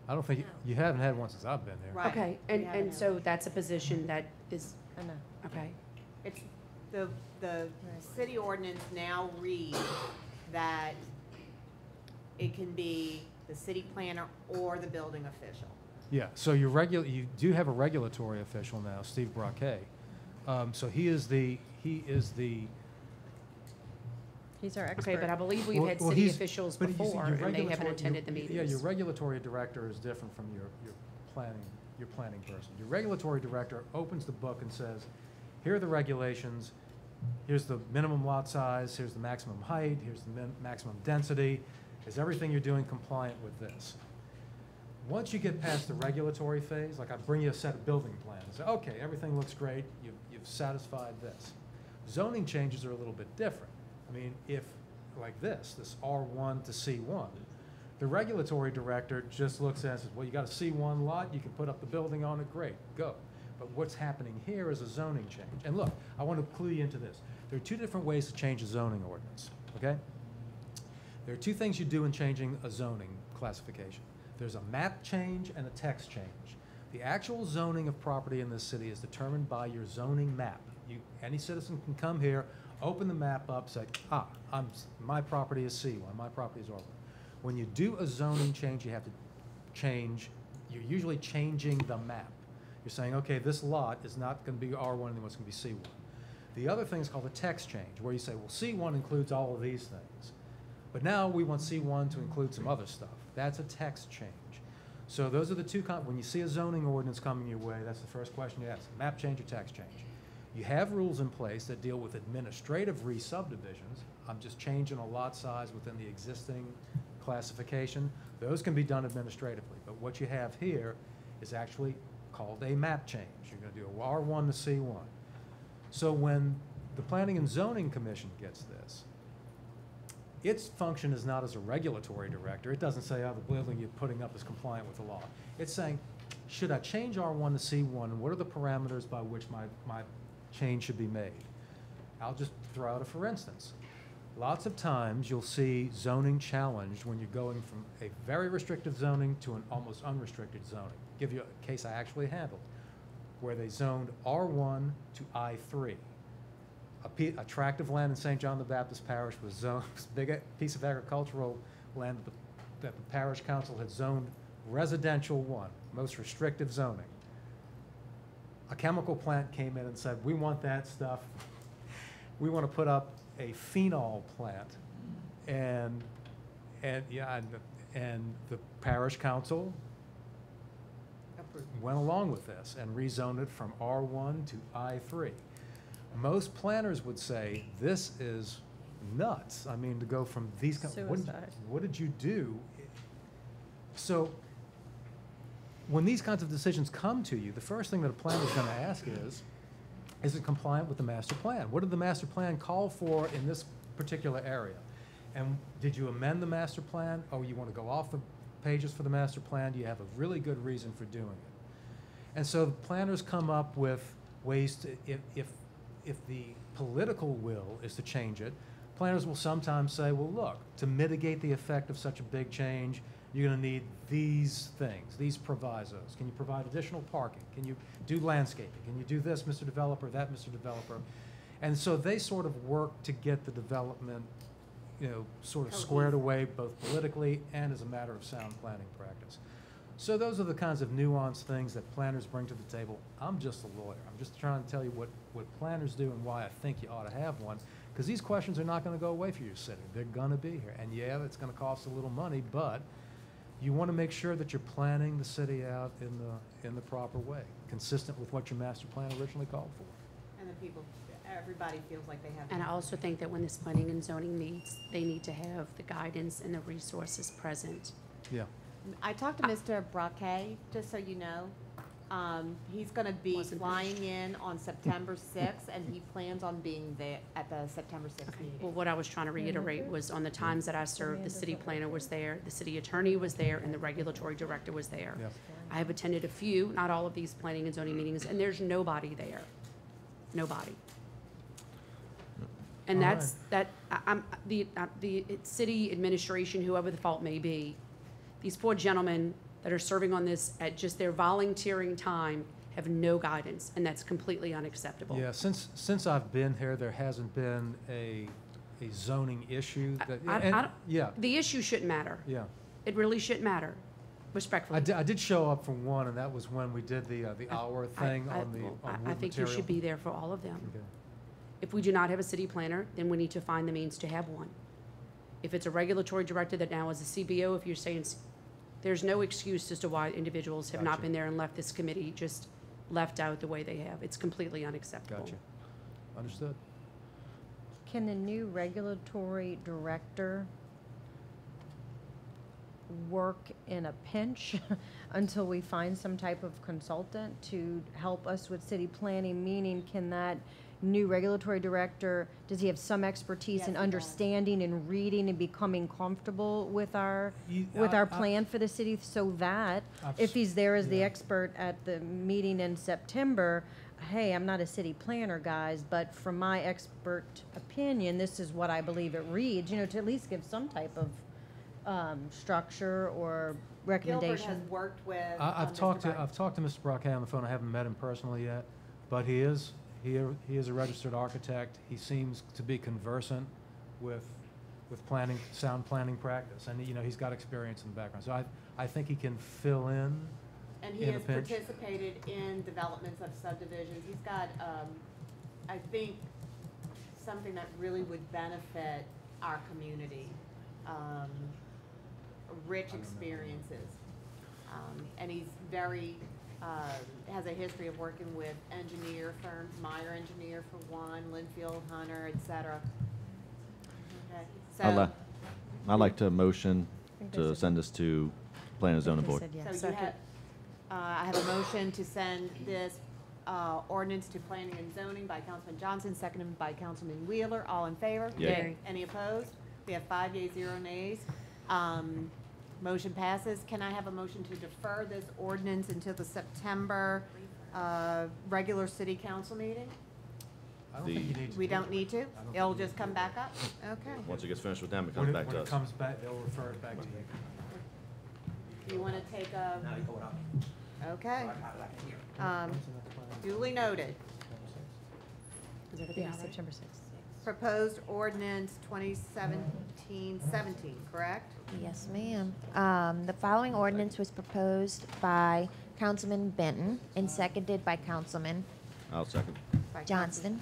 I don't think, you haven't had one since I've been there. Right. Okay, We haven't and had so that's a position that is, I know. okay. It's, the city ordinance now reads that it can be the city planner or the building official. Yeah, so you do have a regulatory official now, Steve Braquet. So he is the, He's our expert. Okay, but I believe we've had well, city he's- officials but he's- before, your and they haven't regulatory- attended the Yeah, meetings. your regulatory director is different from your planning person. Your regulatory director opens the book and says, here are the regulations, here's the minimum lot size, here's the maximum height, here's the maximum density, is everything you're doing compliant with this? Once you get past the regulatory phase, like I bring you a set of building plans, say, okay, everything looks great, you've satisfied this. Zoning changes are a little bit different. I mean, if, like this R1 to C1, the regulatory director just looks at it and says, well, you got a C1 lot, you can put up the building on it, great, go. But what's happening here is a zoning change. And look, I want to clue you into this. There are two different ways to change a zoning ordinance, okay? There are two things you do in changing a zoning classification. There's a map change and a text change. The actual zoning of property in this city is determined by your zoning map. Any citizen can come here, open the map up, say, my property is C1, my property is R1. When you do a zoning change, you have to change, you're usually changing the map. You're saying, okay, this lot is not going to be R1 anymore, it's going to be C1. The other thing is called a text change, where you say, well, C1 includes all of these things. But now we want C1 to include some other stuff. That's a text change. So those are the two, when you see a zoning ordinance coming your way, that's the first question you ask, map change or text change. You have rules in place that deal with administrative re-subdivisions. I'm just changing a lot size within the existing classification. Those can be done administratively. But what you have here is actually called a map change. You're going to do a R1 to C1. So when the Planning and Zoning Commission gets this, its function is not as a regulatory director. It doesn't say, oh, the building you're putting up is compliant with the law. It's saying, should I change R1 to C1, and what are the parameters by which my change should be made? I'll just throw out a for instance. Lots of times you'll see zoning challenged when you're going from a very restrictive zoning to an almost unrestricted zoning. Give you a case I actually handled, where they zoned R1 to I3. A tract of land in St. John the Baptist Parish was zoned, a big piece of agricultural land that the parish council had zoned residential 1, most restrictive zoning. A chemical plant came in and said, we want that stuff. We want to put up a phenol plant. And the parish council went along with this and rezoned it from R1 to I3. Most planners would say, this is nuts. I mean, to go from these, what did you do? So when these kinds of decisions come to you, the first thing that a planner is going to ask is it compliant with the master plan? What did the master plan call for in this particular area? And did you amend the master plan? Oh, you want to go off the pages for the master plan? Do you have a really good reason for doing it? And so the planners come up with ways to, if the political will is to change it, planners will sometimes say, well, look, to mitigate the effect of such a big change, you're going to need these things, these provisos. Can you provide additional parking? Can you do landscaping? Can you do this, Mr. Developer, that, Mr. Developer? And so they sort of work to get the development, sort of squared away both politically and as a matter of sound planning practice. So those are the kinds of nuanced things that planners bring to the table. I'm just a lawyer. I'm just trying to tell you what planners do and why I think you ought to have one, because these questions are not going to go away for your city. They're going to be here. And yeah, it's going to cost a little money, but you want to make sure that you're planning the city out in the proper way, consistent with what your master plan originally called for. And the everybody feels like they have. And I also think that when this planning and zoning meets, they need to have the guidance and the resources present. Yeah. I talked to Mr. Braquet, just so you know. He's going to be flying in on September 6th, and he plans on being there at the September 6th Okay. meeting. Well, what I was trying to reiterate was on the times that I served, the city planner was there, the city attorney was there, and the regulatory director was there. Yep. I have attended a few, not all of these planning and zoning meetings, and there's nobody there. Nobody. And All that's, the city administration, whoever the fault may be, these poor gentlemen that are serving on this at just their volunteering time have no guidance, and that's completely unacceptable. Yeah, since I've been here, there hasn't been a zoning issue that, yeah, The issue shouldn't matter. yeah. It really shouldn't matter, respectfully. I did show up for one, and that was when we did the hour thing on the well, on I wood think you material. should be there for all of them. Okay. If we do not have a city planner, then we need to find the means to have one. If it's a regulatory director that now is a CBO, if you're saying, there's no excuse as to why individuals have not Gotcha. been there and left this committee just left out the way they have. It's completely unacceptable. Gotcha. Understood. Can the new regulatory director work in a pinch until we find some type of consultant to help us with city planning, meaning can that new regulatory director, does he have some expertise Yes, in he does. understanding and reading and becoming comfortable with our plan for the city, so that if he's there as the Yeah. expert at the meeting in September, hey, I'm not a city planner, guys, but from my expert opinion, this is what I believe it reads, you know, to at least give some type of structure or Gilbert recommendation. has worked with. I've Mr. talked to, Bright. I've talked to Mr. Brockett on the phone. I haven't met him personally yet, but he is a registered architect. He seems to be conversant with planning, sound planning practice, and, you know, he's got experience in the background. So I think he can fill in. And he in a has pinch. participated in developments of subdivisions. He's got, I think, something that really would benefit our community. Rich experiences. And he's very, has a history of working with engineer firms, Meyer Engineer for one, Linfield, Hunter, et cetera. Okay, so. I'd like to motion think they to said- send this to Planning and Zoning They Board. said yes. So you have, I have a motion to send this ordinance to Planning and Zoning by Councilman Johnson, seconded by Councilman Wheeler. All in favor? Yay. Yay. Any opposed? We have 5 yeas, 0 nays. Motion passes. Can I have a motion to defer this ordinance until the September regular city council meeting? I don't think you need to. We do don't it. need to? I don't think It'll you just come back up? Okay. Once it gets finished with them, it When comes it, back when to it us. comes back, they'll refer it back to you. Do you want to take a? Okay. Duly noted. Yeah, September 6th. Proposed ordinance 2017-17, correct? Yes, ma'am. The following ordinance was proposed by Councilman Benton and seconded by Councilman I'll second. By Johnston.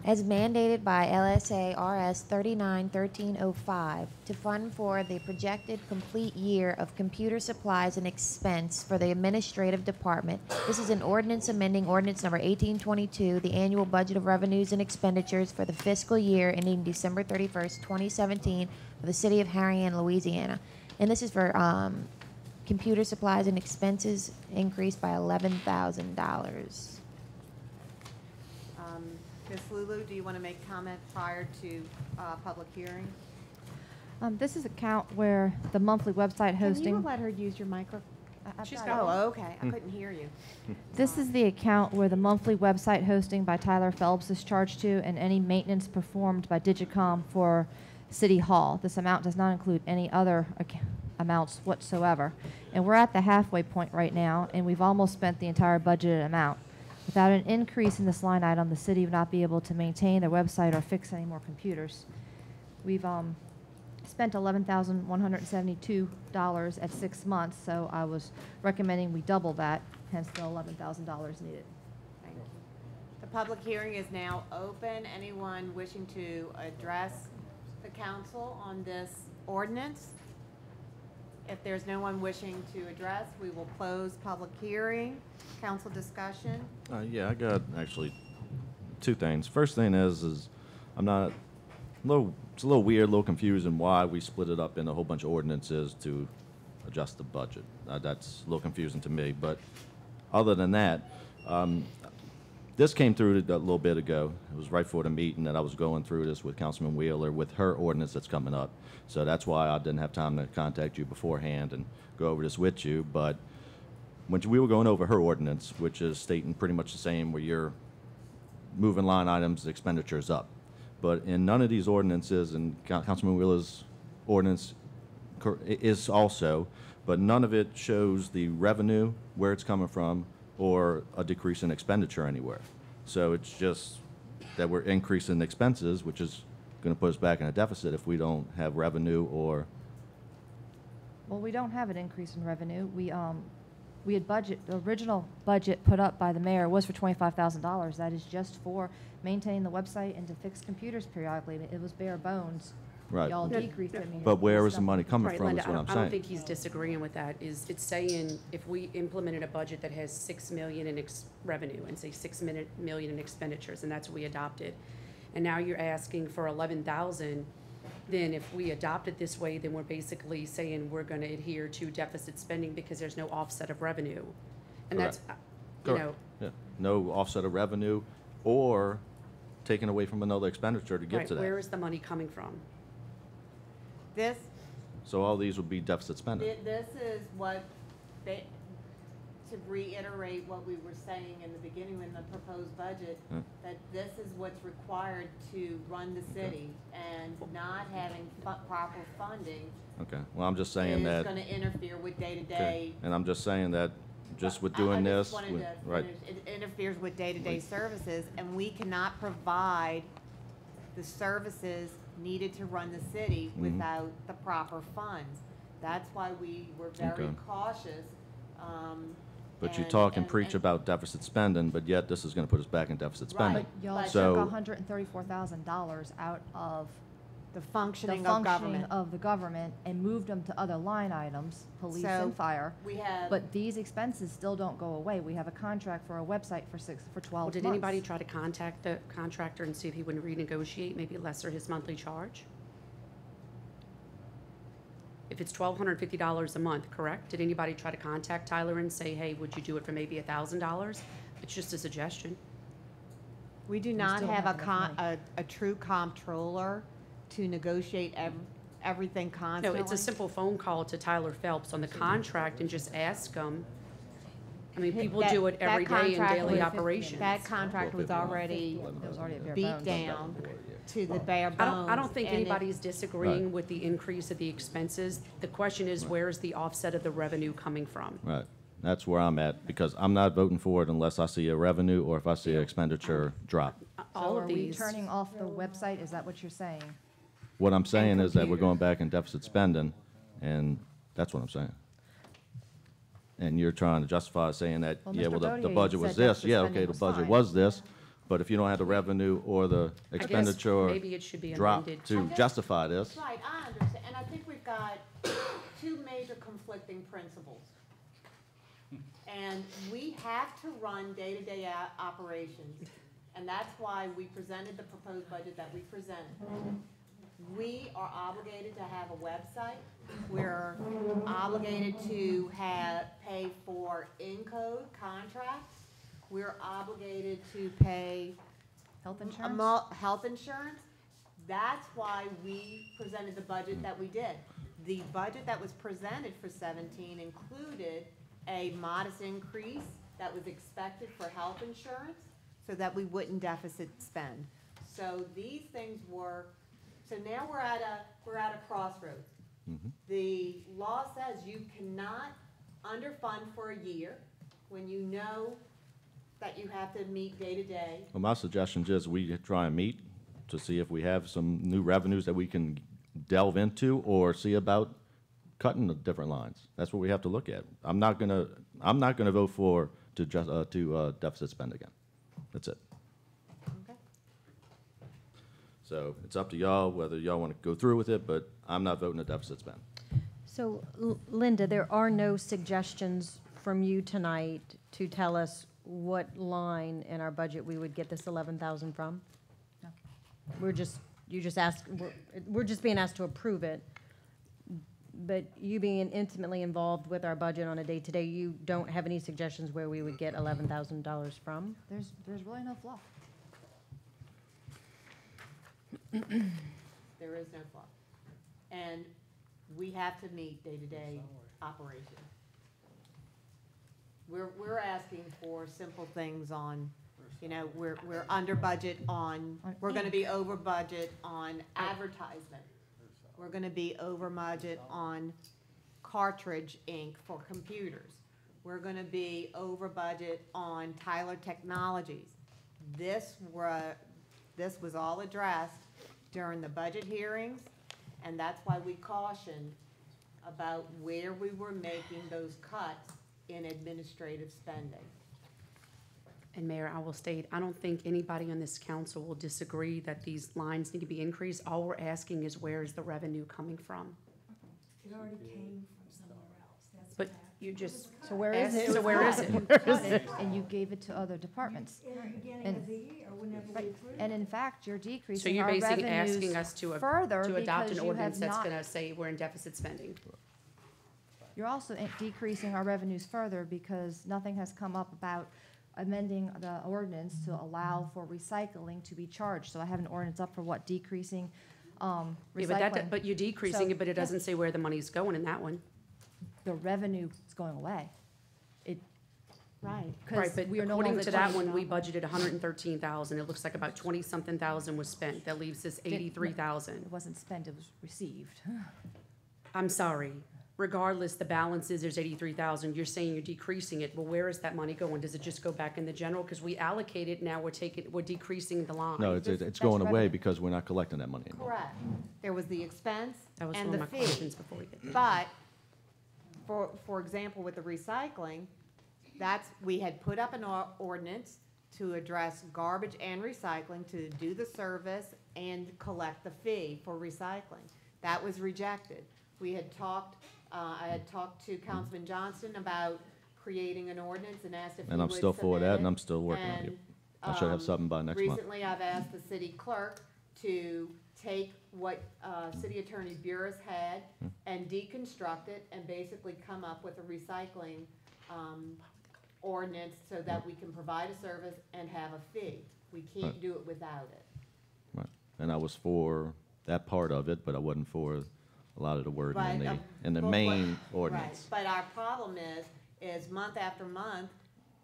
As mandated by LSA RS 391305 to fund for the projected complete year of computer supplies and expense for the administrative department. This is an ordinance amending ordinance number 1822, the annual budget of revenues and expenditures for the fiscal year ending December 31st, 2017 for the city of Harahan, Louisiana. And this is for computer supplies and expenses increased by $11,000. Ms. Lulu, do you want to make comment prior to public hearing? This is account where the monthly website Can you hosting. let her use your microphone? She's got one. Oh, okay. I couldn't hear you. This is the account where the monthly website hosting by Tyler Phelps is charged to, and any maintenance performed by Digicom for City Hall. This amount does not include any other amounts whatsoever. And we're at the halfway point right now, and we've almost spent the entire budgeted amount. Without an increase in this line item, the city would not be able to maintain their website or fix any more computers. We've spent $11,172 at 6 months, so I was recommending we double that, hence the $11,000 needed. Thank you. The public hearing is now open. Anyone wishing to address the council on this ordinance? If there's no one wishing to address, we will close public hearing. Council discussion. Yeah, I got actually two things. First thing is I'm not, it's a little weird, a little confusing why we split it up in a whole bunch of ordinances to adjust the budget. That's a little confusing to me, but other than that, this came through a little bit ago. It was right before the meeting that I was going through this with Councilman Wheeler with her ordinance that's coming up. So that's why I didn't have time to contact you beforehand and go over this with you. But when we were going over her ordinance, which is stating pretty much the same where you're moving line items, expenditures up. But in none of these ordinances, and Councilman Wheeler's ordinance is also, but none of it shows the revenue, where it's coming from, or a decrease in expenditure anywhere. So it's just that we're increasing expenses, which is going to put us back in a deficit if we don't have revenue or. Well, we don't have an increase in revenue. We had the original budget put up by the mayor was for $25,000. That is just for maintaining the website and to fix computers periodically. It was bare bones. Right. Y'all No, decreased it. I mean, But where it's is the money coming Right, from Linda, is what I'm I don't saying. think he's disagreeing with that. It's saying if we implemented a budget that has 6 million in revenue and say 6 million in expenditures, and that's what we adopted, and now you're asking for 11,000, then if we adopt it this way, then we're basically saying we're gonna adhere to deficit spending because there's no offset of revenue. And that's, you know, Correct. Yeah, no offset of revenue or taken away from another expenditure to get right, to where that. is the money coming from? This, So all these would be deficit spending. this is what, they, to reiterate what we were saying in the beginning in the proposed budget, Yeah. that this is what's required to run the city, and not having proper funding Okay, well, I'm just saying is that, gonna interfere with okay, day-to-day. and I'm just saying that, just with I doing just this, wanted with- to right, finish. It interferes with day-to-day services, and we cannot provide the services needed to run the city Mhm. without the proper funds. That's why we were very Okay. cautious. but you and- talk and and- preach and- about deficit spending, but yet this is gonna put us back in deficit spending. Right. Y'all But- took So- $134,000 out of The the functioning of functioning government. of the government and moved them to other line items, police So, and fire. We have. But these expenses still don't go away. We have a contract for a website for 12 Well, months. did anybody try to contact the contractor and see if he would renegotiate, maybe lesser his monthly charge? If it's $1,250 a month, correct? Did anybody try to contact Tyler and say, hey, would you do it for maybe $1,000? It's just a suggestion. We do not still have a have enough a true comptroller to negotiate everything No, constantly. it's a simple phone call to Tyler Phelps on the contract and just ask him. I mean, people That- do it every that day in contract daily was- operations. That contract was already It was already at bare beat bones. down to the bare bones. I don't think and it- anybody's disagreeing Right. with the increase of the expenses. The question is, where is the offset of the revenue coming from? Right, that's where I'm at, because I'm not voting for it unless I see a revenue or if I see an expenditure drop. All So of are we these. turning off the website? Is that what you're saying? What I'm saying is that we're computers. going back in deficit spending, and that's what I'm saying. And you're trying to justify saying that, Well, yeah, Mr. well, the Bodier budget was said this, deficit yeah, spending okay, the was budget fine. was this, but if you don't have the revenue or the I guess expenditure maybe it should be drop amended. to justify this, Right, I understand, and I think we've got two major conflicting principles. And we have to run day-to-day operations, and that's why we presented the proposed budget that we presented. We are obligated to have a website, we're obligated to pay for in-code contracts, we're obligated to pay Health insurance? health insurance. That's why we presented the budget that we did. The budget that was presented for 17 included a modest increase that was expected for health insurance so that we wouldn't deficit spend. So these things were, so now we're at a crossroads. The law says you cannot underfund for a year when you know that you have to meet day to day. well, my suggestion is we try and meet to see if we have some new revenues that we can delve into or see about cutting the different lines. That's what we have to look at. I'm not gonna vote for to deficit spend again. That's it. Okay. So it's up to y'all whether y'all want to go through with it, but I'm not voting a deficit spend. So, Linda, there are no suggestions from you tonight to tell us what line in our budget we would get this 11,000 from? No. We're just being asked to approve it. But you being intimately involved with our budget on a day-to-day, you don't have any suggestions where we would get $11,000 from? There's really no fluff. There is no fluff. And we have to meet day-to-day operation. We're asking for simple things on, you know, we're under budget on, we're gonna be over budget on advertisement. We're gonna be over budget on cartridge ink for computers. We're gonna be over budget on Tyler Technologies. This was all addressed during the budget hearings, and that's why we cautioned about where we were making those cuts in administrative spending. And Mayor, I will state, I don't think anybody on this council will disagree that these lines need to be increased. All we're asking is where is the revenue coming from? It already came from somewhere else, that's But what happened. You just. So where is it? So where is it? You cut it and you gave it to other departments. In the beginning And- of the year, whenever we Right. approve. And in fact, you're So decreasing you're our basically revenues asking us to further adopt because an you ordinance have that's not. gonna say we're in deficit spending. You're also decreasing our revenues further because nothing has come up about amending the ordinance to allow for recycling to be charged. So I have an ordinance up for what, decreasing Yeah, recycling. but you're decreasing So- it, but it doesn't say where the money's going in that one. The revenue is going away. It, Right. Right, because but we are no according longer to that charging- one, we budgeted 113,000. It looks like about 20-something thousand was spent. That leaves us It 83,000. wasn't spent, it was received. I'm sorry. Regardless, the balance is there's 83,000. You're saying you're decreasing it. Well, where is that money going? Does it just go back in the general? Because we allocate it, now we're decreasing the line. No, it's That's going away revenue. because we're not collecting that money anymore. Correct. There was the expense That was and one the of my fee. questions before we get. But, for example, with the recycling, we had put up an ordinance to address garbage and recycling, to do the service and collect the fee for recycling. That was rejected. We had talked, I had talked to Councilman Johnston about creating an ordinance and asked if he And I'm would still for submit that, it. and I'm still working on it. And, I should have something by next month. Recently, I've asked the city clerk to take what City Attorney Burris had Hmm. and deconstruct it and basically come up with a recycling ordinance so that we can provide a service and have a fee. We can't Right. do it without it. Right. And I was for that part of it, but I wasn't for a lot of the wording But, in the but what- main ordinance. Right. But our problem is month after month,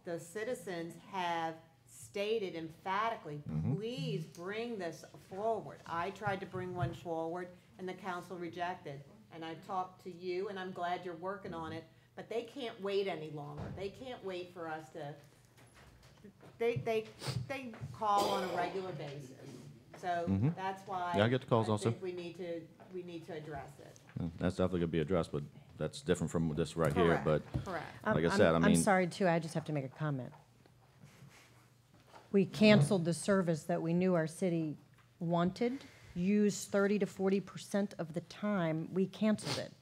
the citizens have stated emphatically, Mm-hmm. please bring this forward. I tried to bring one forward, and the council rejected. And I talked to you, and I'm glad you're working on it, but they can't wait any longer. They can't wait for us to, they call on a regular basis. So Mhm. that's why. Yeah, I get the calls also. think we need to address it. That's definitely gonna be addressed, but that's different from this right here, Correct, but correct. like I said, I I'm mean. sorry too, I just have to make a comment. We canceled the service that we knew our city wanted, used 30 to 40% of the time, we canceled it.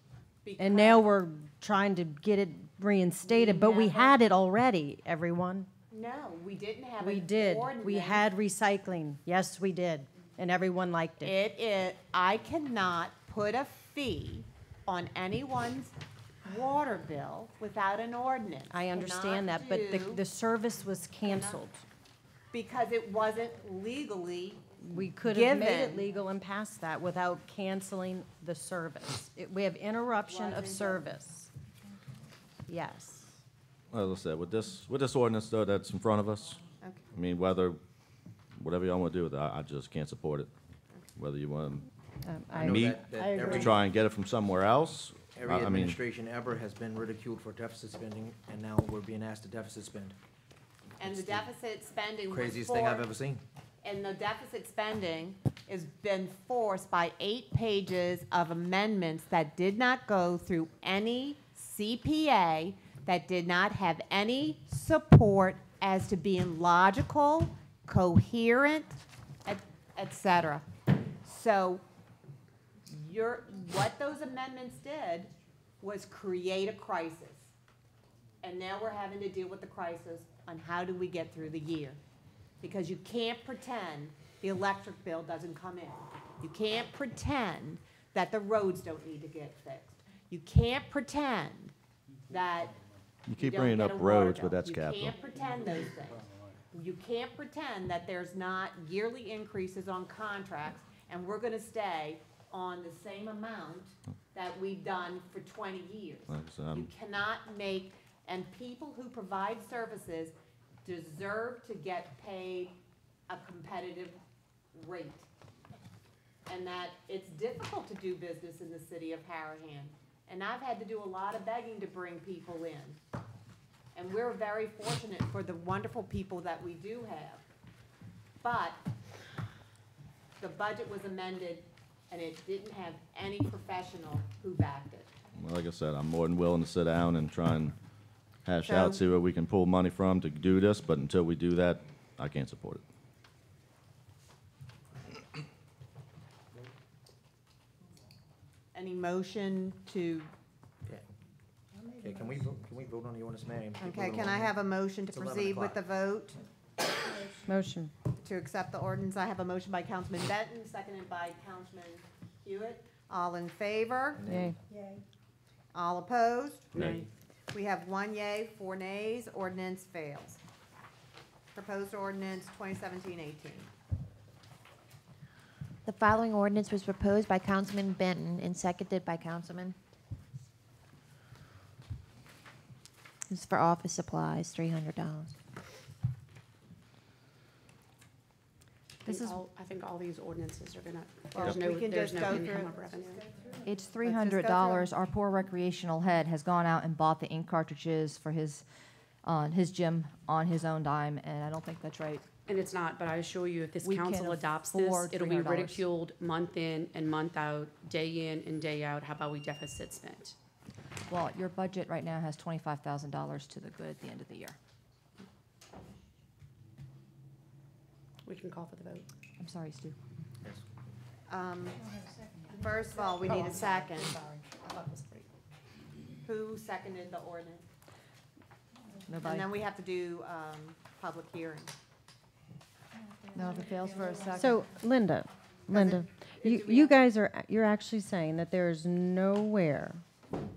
And now we're trying to get it reinstated, but we never- had it already, everyone. No, we didn't have We an did. We ordinance. had recycling. Yes, we did. And everyone liked it. It is, I cannot put a fee on anyone's water bill without an ordinance. I understand that, but Cannot the do- service was canceled. Because it wasn't legally, We could have made it Given. legal and passed that without canceling the service. We have interruption of Wasn't it? service. Yes. As I said, with this ordinance though, that's in front of us, okay, I mean, whatever y'all wanna do with it, I just can't support it. Whether you want I Me? that I to agree. try and get it from somewhere else, Every I mean, administration ever has been ridiculed for deficit spending, and now we're being asked to deficit spend. and the It's the deficit spending was Craziest thing I've for- ever seen. And the deficit spending has been forced by 8 pages of amendments that did not go through any CPA, that did not have any support as to being logical, coherent, et cetera. So what those amendments did was create a crisis. And now we're having to deal with the crisis on how do we get through the year. Because you can't pretend the electric bill doesn't come in. You can't pretend that the roads don't need to get fixed. You can't pretend that you keep don't bringing get up a water roads, but bill. that's capital. You can't pretend those things. You can't pretend that there's not yearly increases on contracts, and we're gonna stay on the same amount that we've done for 20 years. Like I said, You cannot make, and people who provide services deserve to get paid a competitive rate. And that it's difficult to do business in the city of Harahan. And I've had to do a lot of begging to bring people in. And we're very fortunate for the wonderful people that we do have. But the budget was amended and it didn't have any professional who backed it. Well, like I said, I'm more than willing to sit down and try and hash So- out, see where we can pull money from to do this, but until we do that, I can't support it. Any motion to, Yeah. Okay, can we vote on the ordinance, Mary? Okay, can I have a motion to It's 11 proceed with the o'clock. vote? Motion. To accept the ordinance, I have a motion by Councilman Benton, seconded by Councilman Hewitt. All in favor? Yay. All opposed? Nay. We have 1 yay, 4 nays, ordinance fails. Proposed ordinance 2017-18. The following ordinance was proposed by Councilman Benton and seconded by Councilman. This is for office supplies, $300. I think all these ordinances are gonna, Well, there's we no, can there's just no go through income it. of revenue. It's go through $300. Our poor recreational head has gone out and bought the ink cartridges for his gym on his own dime, and I don't think that's right. And it's not, but I assure you, if this We can council adopts this, afford it'll be $300. ridiculed month in and month out, day in and day out. How about we deficit spent? Well, your budget right now has $25,000 to the good at the end of the year. We can call for the vote. I'm sorry, Stu. First of all, we need a second. Who seconded the ordinance? And Nobody? then we have to do public hearing. No, if it fails for a second. So, Linda, you guys you're actually saying that there is nowhere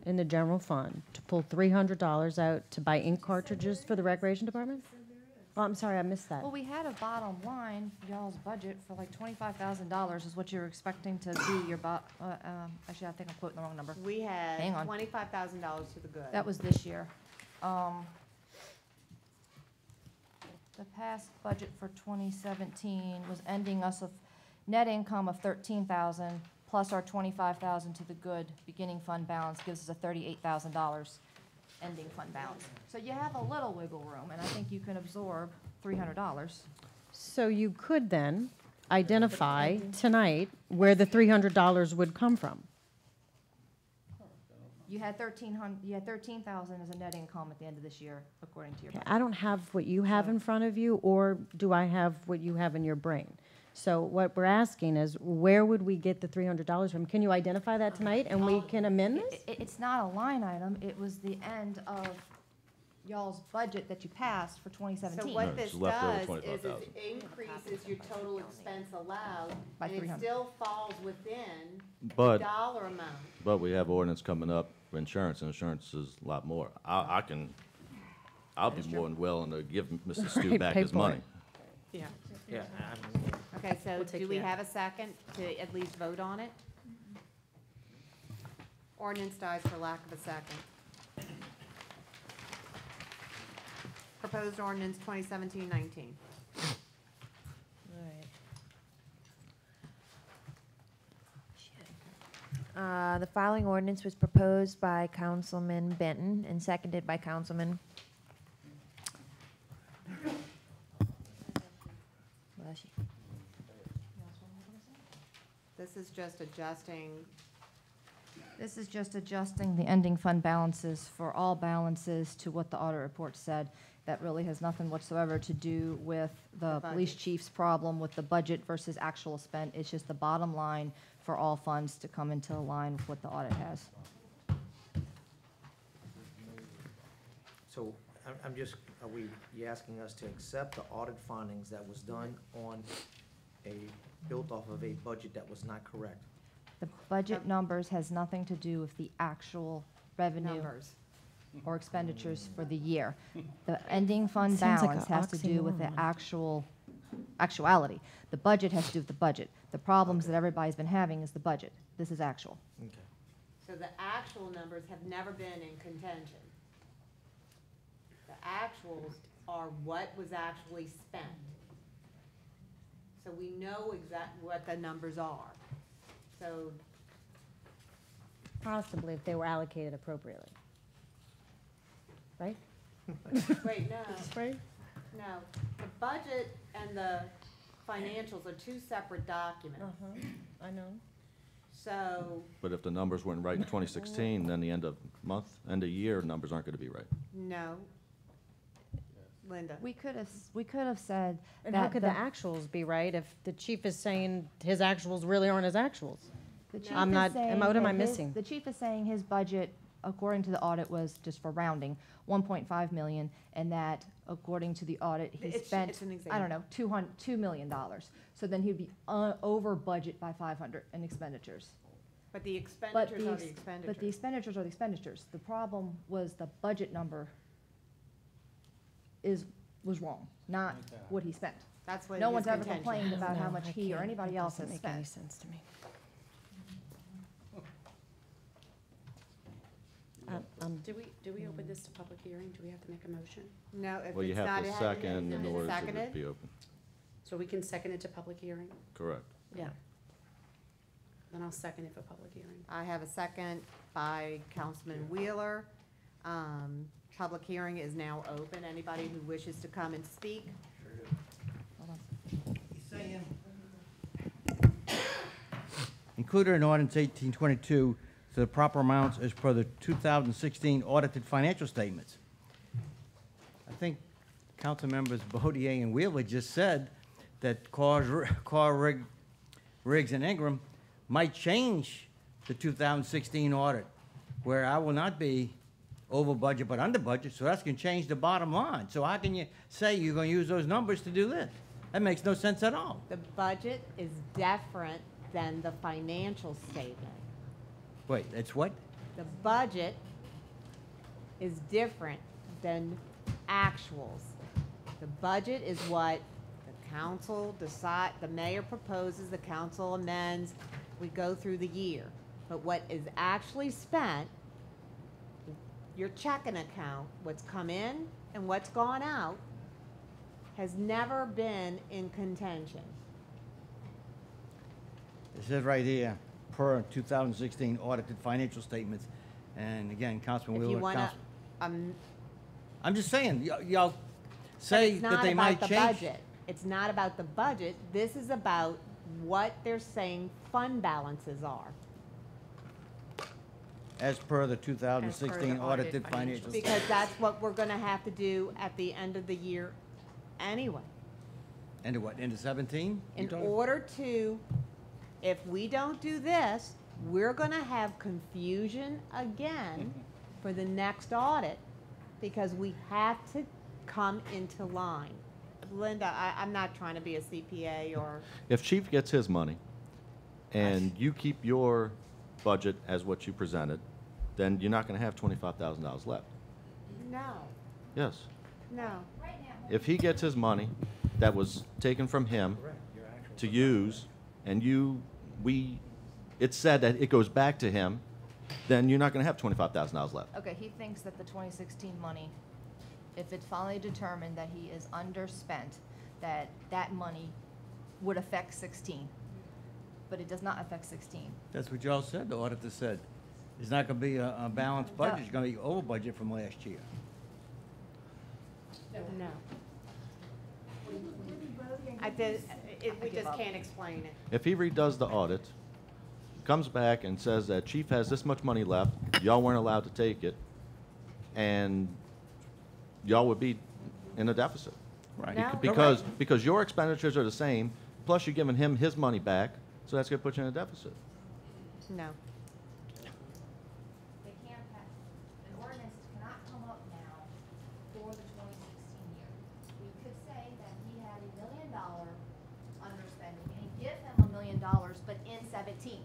in the general fund to pull $300 out to buy ink cartridges for the recreation department? Oh, I'm sorry, I missed that. Well, we had a bottom line, y'all's budget for like $25,000 is what you're expecting to be your actually, I think I'm quoting the wrong number. We had Hang on. $25,000 to the good. That was this year. The past budget for 2017 was ending us with net income of $13,000 plus our $25,000 to the good beginning fund balance gives us a $38,000 ending fund balance. So you have a little wiggle room, and I think you can absorb $300. So you could then identify tonight where the $300 would come from. You had $13,000 as a net income at the end of this year, according to your Okay, budget. I don't have what you have in front of you, or do I have what you have in your brain? So what we're asking is, where would we get the $300 from? Can you identify that tonight, and we can amend this? It's not a line item, it was the end of y'all's budget that you passed for 2017. So what Right, this so left over does is 25,000. it increases your total expense allowed, By and it 300. still falls within the But- dollar amount. But we have ordinance coming up for insurance, and insurance is a lot more. I'll be more than willing to give Mr. Stu Right, back pay his for money. it. Yeah. Yeah, Okay, so We'll take do we care. have a second to at least vote on it? Ordinance dies for lack of a second. Proposed ordinance 2017-19. The following ordinance was proposed by Councilman Benton and seconded by Councilman. Bless you. This is just adjusting, This is just adjusting the ending fund balances for all balances to what the audit report said. That really has nothing whatsoever to do with the The police budget. chief's problem with the budget versus actual spent. It's just the bottom line for all funds to come into line with what the audit has. so I'm just, you asking us to accept the audit findings that was done on built off of a budget that was not correct? The budget numbers has nothing to do with the actual revenue numbers. or expenditures for the year. The ending fund Sounds like balance a has to do with the oxymoron. actuality. The budget has to do with the budget. The problems that everybody's been having is the budget. This is actual. Okay. So the actual numbers have never been in contention. The actuals are what was actually spent. So we know exactly what the numbers are. So, Possibly if they were allocated appropriately. Right? wait, no, Right? no. The budget and the financials are two separate documents. I know. So, But if the numbers weren't right in 2016, then the end of year, numbers aren't going to be right. no. Linda? We could have said And how that could the actuals be right if the chief is saying his actuals really aren't his actuals? the chief I'm is not- saying what am that I his- missing? The chief is saying his budget according to the audit, was, just for rounding, 1.5 million, and that, according to the audit, he It's- spent, it's an I don't know, $2 million. So then he'd be over budget by 500 in expenditures. But the But expenditures the, are the ex- expenditures. but the expenditures are the expenditures. The problem was the budget number was wrong, not what he spent. That's what No his one's ever contention complained is. about how No, much I he or can't. anybody It else has doesn't make any spent. sense to me. Do we open this to public hearing? Do we have to make a motion? No, if Well, you it's have not, to it second hasn't in order to seconded. be open. So we can second it to public hearing? Correct. Yeah. Then I'll second it for public hearing. I have a second by Councilman Wheeler. Public hearing is now open. Anybody who wishes to come and speak? Included in ordinance 1822 to the proper amounts as per the 2016 audited financial statements. I think council members Bodier and Wheeler just said that Riggs and Ingram might change the 2016 audit, where I will not be over budget but under budget, so that's going to change the bottom line. So how can you say you're going to use those numbers to do this? That makes no sense at all. The budget is different than the financial statement. Wait, that's what? The budget is different than actuals. The budget is what the council decide, the mayor proposes, the council amends, we go through the year. But what is actually spent, your checking account, what's come in and what's gone out, has never been in contention. It says right here, per 2016 audited financial statements. And again, Councilman If Wheeler. you wanna, Council- I'm just saying, y'all but say it's that not they might about the change. budget. It's not about the budget. This is about what they're saying fund balances are. As per the 2016 audited audited financial financial. Because that's what we're gonna have to do at the end of the year anyway. Into what, into 17? In order to, if we don't do this, we're gonna have confusion again for the next audit, because we have to come into line. Linda, I'm not trying to be a CPA or, If Chief gets his money and you keep your budget as what you presented, then you're not going to have $25,000 left. no, Yes. no. If he gets his money that was taken from him to use, and it's said that it goes back to him, then you're not going to have $25,000 left. Okay, he thinks that the 2016 money, if it's finally determined that he is underspent, that that money would affect 16. But it does not affect 16. That's what y'all said, the auditor said. It's not gonna be a balanced budget, it's gonna be over budget from last year. No. We just can't explain it. If he redoes the audit, comes back and says that Chief has this much money left, y'all weren't allowed to take it, and y'all would be in a deficit. Right. No. Because your expenditures are the same, plus you're giving him his money back, so that's gonna put you in a deficit. No. They can't pass, an ordinance cannot come up now for the 2016 year. We could say that he had $1 million underspending, and give him $1 million, but in 17.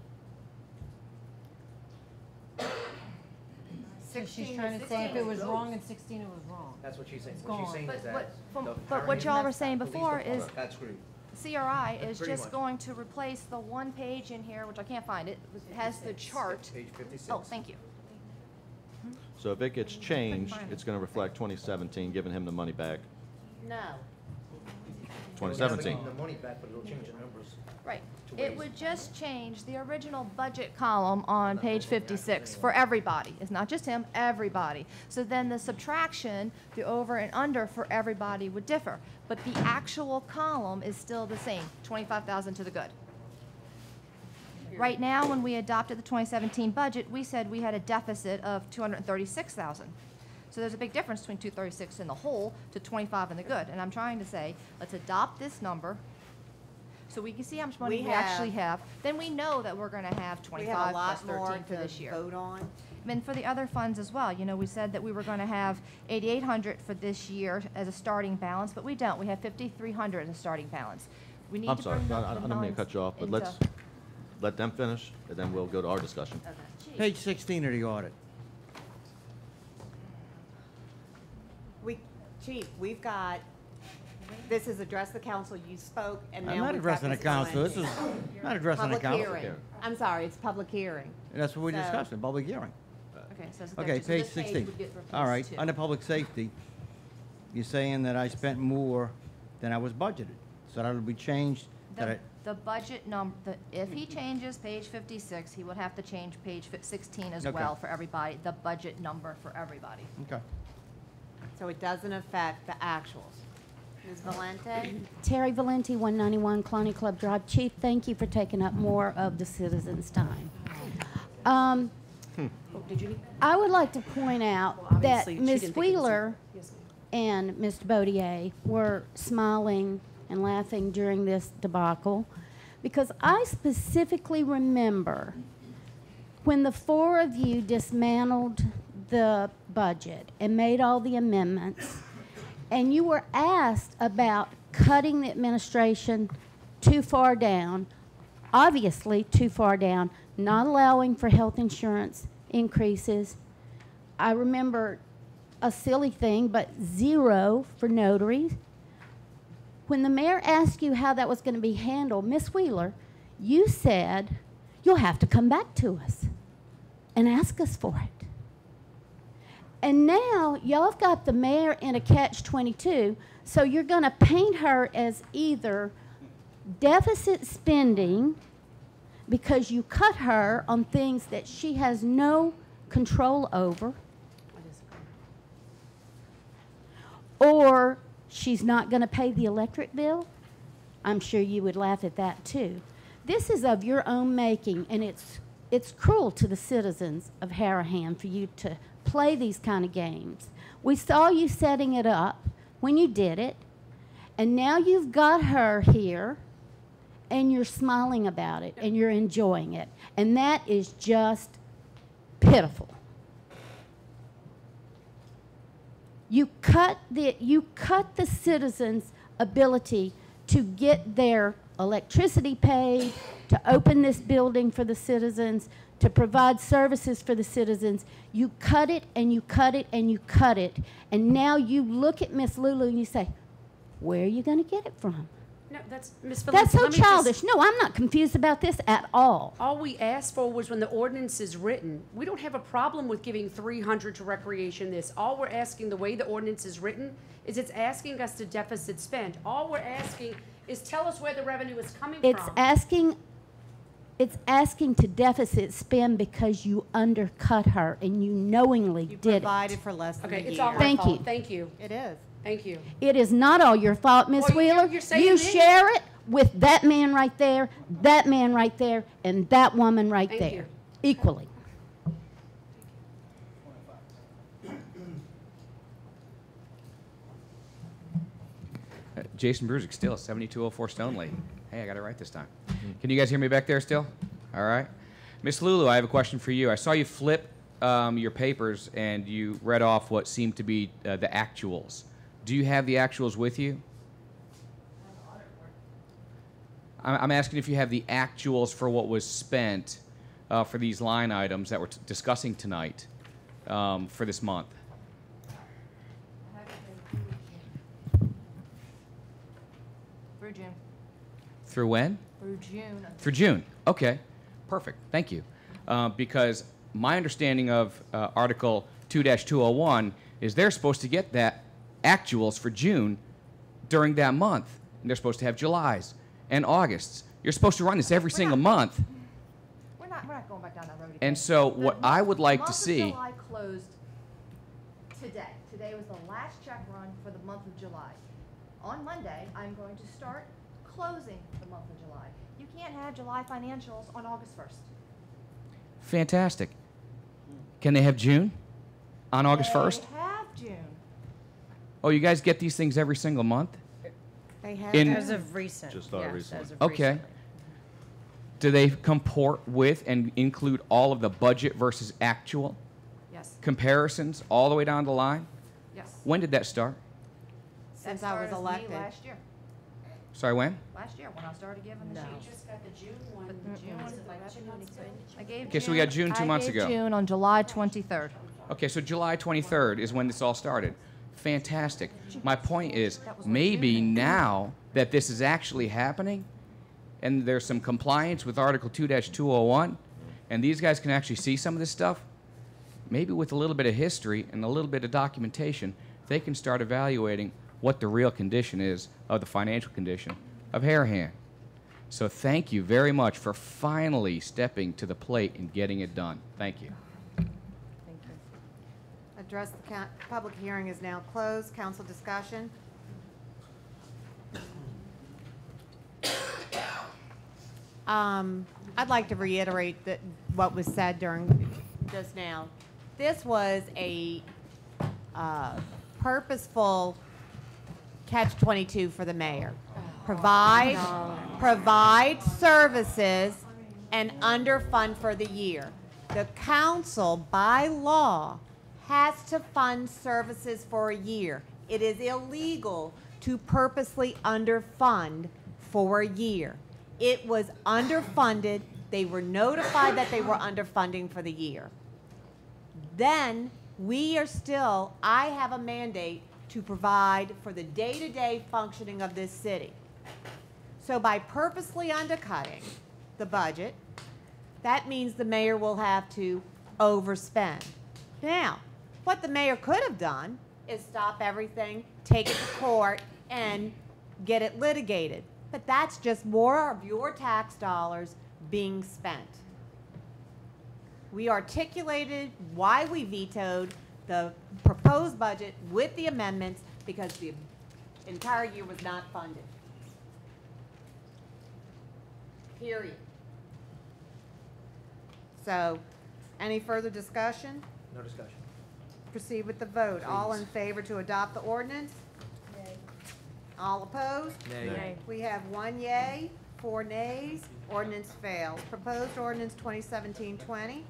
So she's trying to say if it was wrong in 16, it was wrong. That's what she's saying. It's What she's gone. saying is But that. but what y'all were saying before is That's great. CRI is Pretty just much. going to replace the one page in here, which I can't find it, has the chart. Page 56. Oh, thank you. So if it gets changed, it's gonna reflect 2017, giving him the money back, No. 2017. The money back, but it'll change the numbers. Right. to It waste. would just change the original budget column on page 56 for everybody. It's not just him, everybody. So then the subtraction, the over and under for everybody would differ. But the actual column is still the same, 25,000 to the good. Right now, when we adopted the 2017 budget, we said we had a deficit of 236,000. So there's a big difference between 236 in the whole to 25 in the good. And I'm trying to say, let's adopt this number. so we can see how much money We we actually have- have. Then we know that we're gonna have We 25 have a plus lot more 13 for to this year. vote on. And for the other funds as well, you know, we said that we were gonna have 8,800 for this year as a starting balance, but we don't. We have 5,300 as a starting balance. We need I'm to sorry, bring the I don't mean to lines cut you off, but into- let's let them finish, and then we'll go to our discussion. Okay. Page 16 of the audit. Chief, we've got, this is address the council, you spoke, and now I'm not we've got addressing the Ms. council. This is Valenti. not addressing the Public council. hearing. I'm sorry, it's public hearing. And that's what we're So- discussing, public hearing. Okay, so it's Okay, so page this page 16. would get replaced All right, too. under public safety, you're saying that I spent more than I was budgeted. So that'll be changed, that I, The budget if he changes page 56, he would have to change page 16 as Okay. well for everybody, the budget number for everybody. okay. So it doesn't affect the actuals. Ms. Valente? Terry Valenti, 191 Colony Club Drive. Chief, thank you for taking up more of the citizens' time. Oh, did you need? I would like to point out Well, that obviously, she Ms. didn't think it was in- Wheeler Yes, ma'am. and Mr. Bodier were smiling and laughing during this debacle because I specifically remember when the four of you dismantled the budget and made all the amendments, and you were asked about cutting the administration too far down, obviously too far down, not allowing for health insurance increases. I remember a silly thing, but 0 for notaries. When the mayor asked you how that was going to be handled, Miss Wheeler, you said, you'll have to come back to us and ask us for it. And now y'all have got the mayor in a catch-22, so you're going to paint her as either deficit spending because you cut her on things that she has no control over, or she's not going to pay the electric bill. I'm sure you would laugh at that too. This is of your own making, and it's cruel to the citizens of Harahan for you to play these kind of games. We saw you setting it up when you did it, and now you've got her here, and you're smiling about it, and you're enjoying it, and that is just pitiful. You cut the citizens' ability to get their electricity paid, to open this building for the citizens, to provide services for the citizens. You cut it and you cut it and you cut it. And now you look at Miss Lulu and you say, where are you going to get it from? No, that's, Ms. That's Valenti, so let me just- childish. No, I'm not confused about this at all. All we asked for was when the ordinance is written, we don't have a problem with giving 300 to recreation this. All we're asking, the way the ordinance is written, is it's asking us to deficit spend. All we're asking is tell us where the revenue is coming It's from. asking to deficit spend because you undercut her and you knowingly You did it. provided for less than a Okay, year. it's all my Thank fault. you. Thank you. It is. Thank you. It is not all your fault, Miss Well, Wheeler. you're saying You me. share it with that man right there, and that woman right Thank there, you. equally. Jason Brusick, still 7204 Stone Lane. Hey, I got it right this time. Can you guys hear me back there still? All right. Miss Lulu, I have a question for you. I saw you flip your papers and you read off what seemed to be the actuals. Do you have the actuals with you? I'm asking if you have the actuals for what was spent for these line items that we're discussing tonight for this month. Through June. Through when? Through June. For June. Okay, perfect. Thank you. Because my understanding of Article 2-201 is they're supposed to get that actuals for June during that month. And they're supposed to have July's and August's. You're supposed to run this every single month. We're not going back down that road again. And so what I would like to The see, month of July closed today. Today was the last check run for the month of July. On Monday, I'm going to start closing the month of July. You can't have July financials on August 1st. fantastic. Can they have June on August 1st? They have June. Oh, you guys get these things every single month? They have. In- As of recent. Just started yes, recently. as of Okay. recently. Do they comport with and include all of the budget versus actual Yes, comparisons all the way down the line? yes. When did that start? Since I was elected. Last year, Sorry, when? when I started giving the No. sheets. I gave Okay, so we got June 2 months I ago. gave June on July 23rd. Okay, so July 23rd is when this all started. Fantastic. My point is, maybe now that this is actually happening, and there's some compliance with Article 2-201, and these guys can actually see some of this stuff, maybe with a little bit of history and a little bit of documentation, they can start evaluating what the real condition is of the financial condition of Harahan. So thank you very much for finally stepping to the plate and getting it done. Thank you. Thank you. Address the public hearing is now closed. Council discussion. I'd like to reiterate that what was said during just now. This was a purposeful catch-22 for the mayor. Provide services and underfund for the year. The council, by law, has to fund services for a year. It is illegal to purposely underfund for a year. It was underfunded. They were notified that they were underfunding for the year. Then I have a mandate to provide for the day-to-day functioning of this city. So by purposely undercutting the budget, that means the mayor will have to overspend. Now, what the mayor could have done is stop everything, take it to court, and get it litigated. But that's just more of your tax dollars being spent. We articulated why we vetoed the proposed budget with the amendments because the entire year was not funded. Period. So, any further discussion? No discussion. Proceed with the vote. All in Please. favor to adopt the ordinance? All opposed? Nay. We have 1 yay, 4 nays. Ordinance fails. Proposed ordinance 2017-20.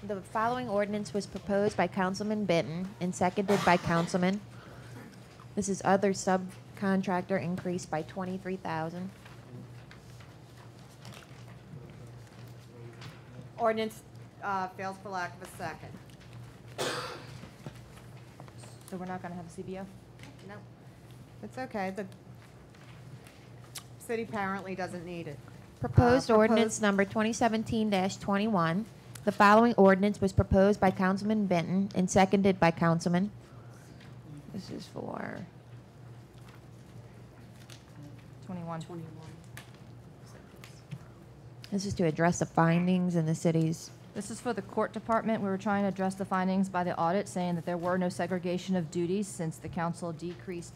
The following ordinance was proposed by Councilman Benton and seconded by Councilman. This is other subcontractor increase by $23,000. Ordinance fails for lack of a second. So we're not gonna have a CBO? No. It's okay. The city apparently doesn't need it. Proposed ordinance number 2017-21. The following ordinance was proposed by Councilman Benton and seconded by Councilman. This is for 21. This is to address the findings in the city's. This is for the court department. We were trying to address the findings by the audit, saying that there were no segregation of duties since the council decreased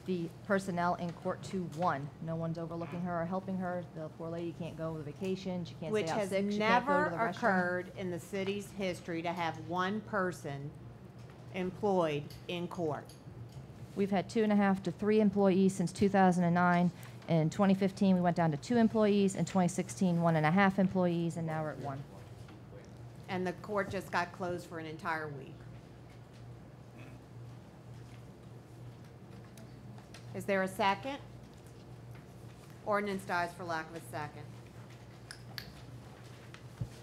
the personnel in court to 1. No one's overlooking her or helping her. The poor lady can't go on vacation. She can't Which stay out has sick. She can't go to never the restroom. occurred in the city's history to have one person employed in court. We've had 2.5 to 3 employees since 2009. In 2015, we went down to 2 employees. In 2016, 1.5 employees, and now we're at 1. And the court just got closed for an entire week. Is there a second? Ordinance dies for lack of a second.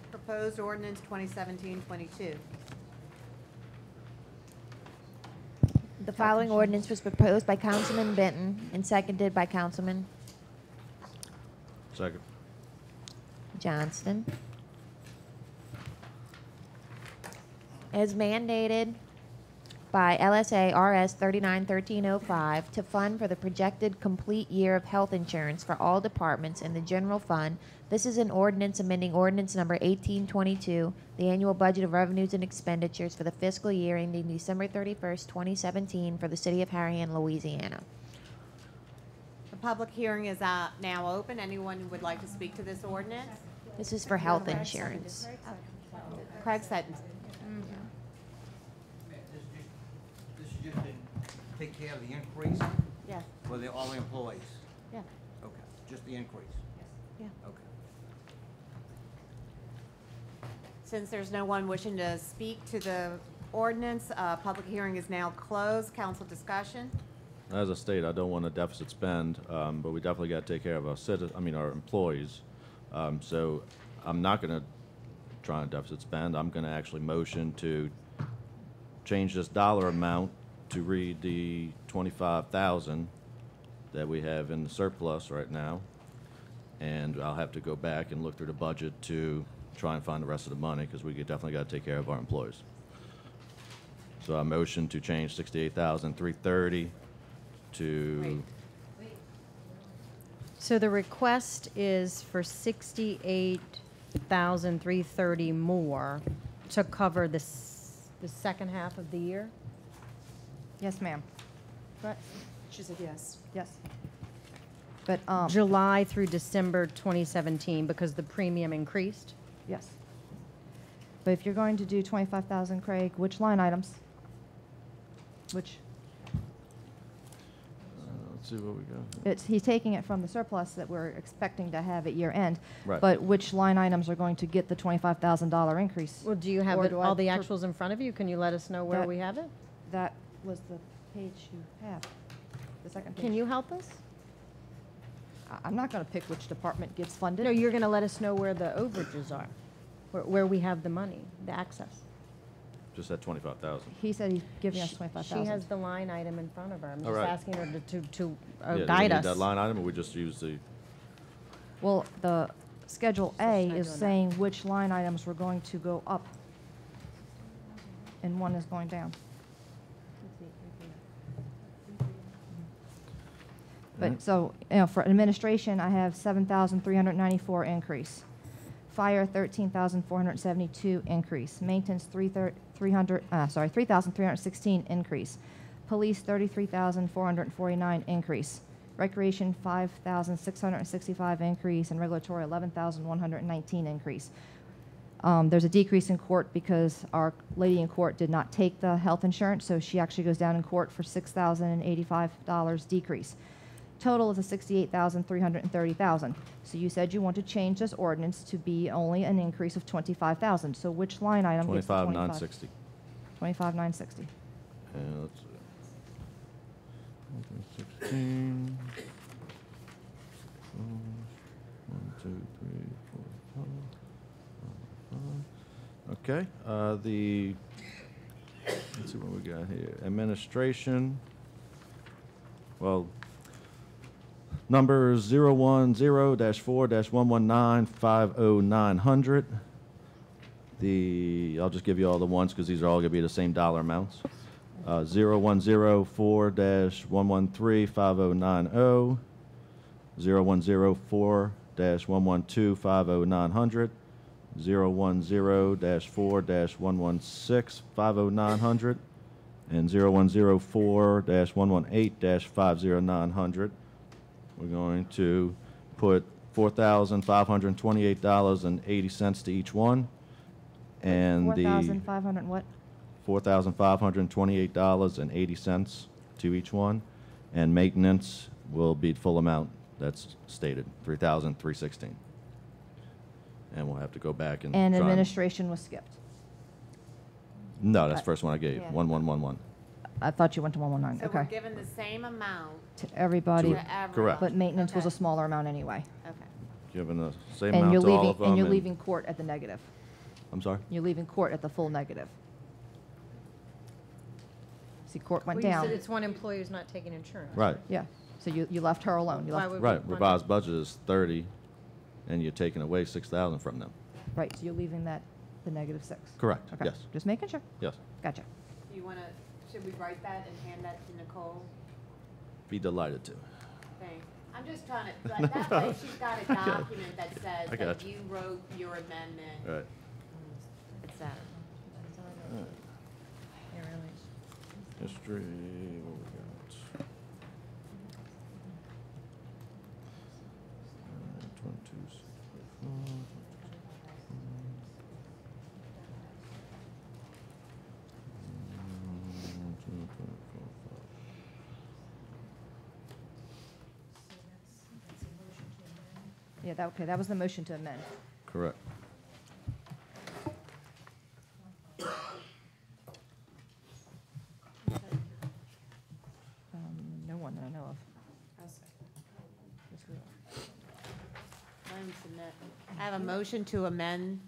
Proposed ordinance 2017-22. The following ordinance was proposed by Councilman Benton and seconded by Councilman Second. Johnston. As mandated by LSA RS 391305 to fund for the projected complete year of health insurance for all departments in the general fund, this is an ordinance amending ordinance number 1822, the annual budget of revenues and expenditures for the fiscal year ending December 31st, 2017 for the city of Harahan, Louisiana. The public hearing is now open. Anyone who would like to speak to this ordinance? This is for health insurance. Craig Sutton. This is just to take care of the increase. Yes. For all the employees? Yeah. Okay, just the increase? Yeah. Okay. Since there's no one wishing to speak to the ordinance, public hearing is now closed. Council discussion? As I stated, I don't want a deficit spend, but we definitely got to take care of our employees. So I'm not going to try and deficit spend. I'm going to actually motion to change this dollar amount to read the 25,000 that we have in the surplus right now. And I'll have to go back and look through the budget to try and find the rest of the money, because we definitely got to take care of our employees. So I motion to change 68,330 to, So the request is for 68,330 more to cover the second half of the year? Yes, ma'am. Right. She said yes. Yes. But, July through December 2017, because the premium increased? yes. But if you're going to do 25,000, Craig, which line items? Which, let's see what we got. he's taking it from the surplus that we're expecting to have at year end. Right. But which line items are going to get the $25,000 increase? Well, do you have Or it- do I all the per- actuals in front of you? Can you let us know where That- we have it? That was the page you have, the second page. Can you help us? I'm not going to pick which department gets funded. No, you're going to let us know where the overages are, where we have the money, the access. Just at 25,000. He said he's giving us She 25,000. has the line item in front of her. I'm All just right. asking her to Yeah, do we guide need us. that line item, or we just use the, Well, the Schedule A not is doing that. saying which line items were going to go up, and one is going down. But, so, for administration, I have 7,394 increase. Fire, 13,472 increase. Maintenance, 3,316 increase. Police, 33,449 increase. Recreation, 5,665 increase, and regulatory, 11,119 increase. There's a decrease in court because our lady in court did not take the health insurance, so she actually goes down in court for $6,085 decrease. Total is a $68,330,000. So you said you want to change this ordinance to be only an increase of 25,000. So which line item gets the 25,960. 25,960. And let's see. 16. 1, 2, 3, 4, 5. Okay. Let's see what we got here. Administration. Well, number 010-4-119-50900. I'll just give you all the ones because these are all going to be the same dollar amounts. 0104-113-5090, 0104-112-50900, 010-4-116-50900, and 0104-118-50900. We're going to put $4,528.80 to each one, and the 4,500 what? $4,528.80 to each one, and maintenance will be the full amount that's stated, $3,316. And we'll have to go back and And try administration was skipped. No, that's the first one I gave, Yeah. 1111. I thought you went to 119. So we're Okay. given the same amount To everybody, to everyone? Correct. but maintenance was a Okay. smaller amount anyway. Okay. Given the same And amount you're to all leaving, of them. and you're leaving court at the negative. I'm sorry? You're leaving court at the full negative. See, court went Well, you down. said it's one employee who's not taking insurance. Right, Yeah, so you left her alone. You Why left, would- right. want Revised budget is 30, and you're taking away 6,000 from them. right, so you're leaving that, the negative 6. Correct, Okay, yes, just making sure. yes. Gotcha. Do you want to, should we write that and hand that to Nicole? Be delighted to. Thanks. I'm just trying to, that way she's got a document that says I that got you wrote your amendment, Right. et cetera. Yeah, really. History, what we got? Alright, 2264. Yeah, that was the motion to amend. Correct. No one that I know of. I have a motion to amend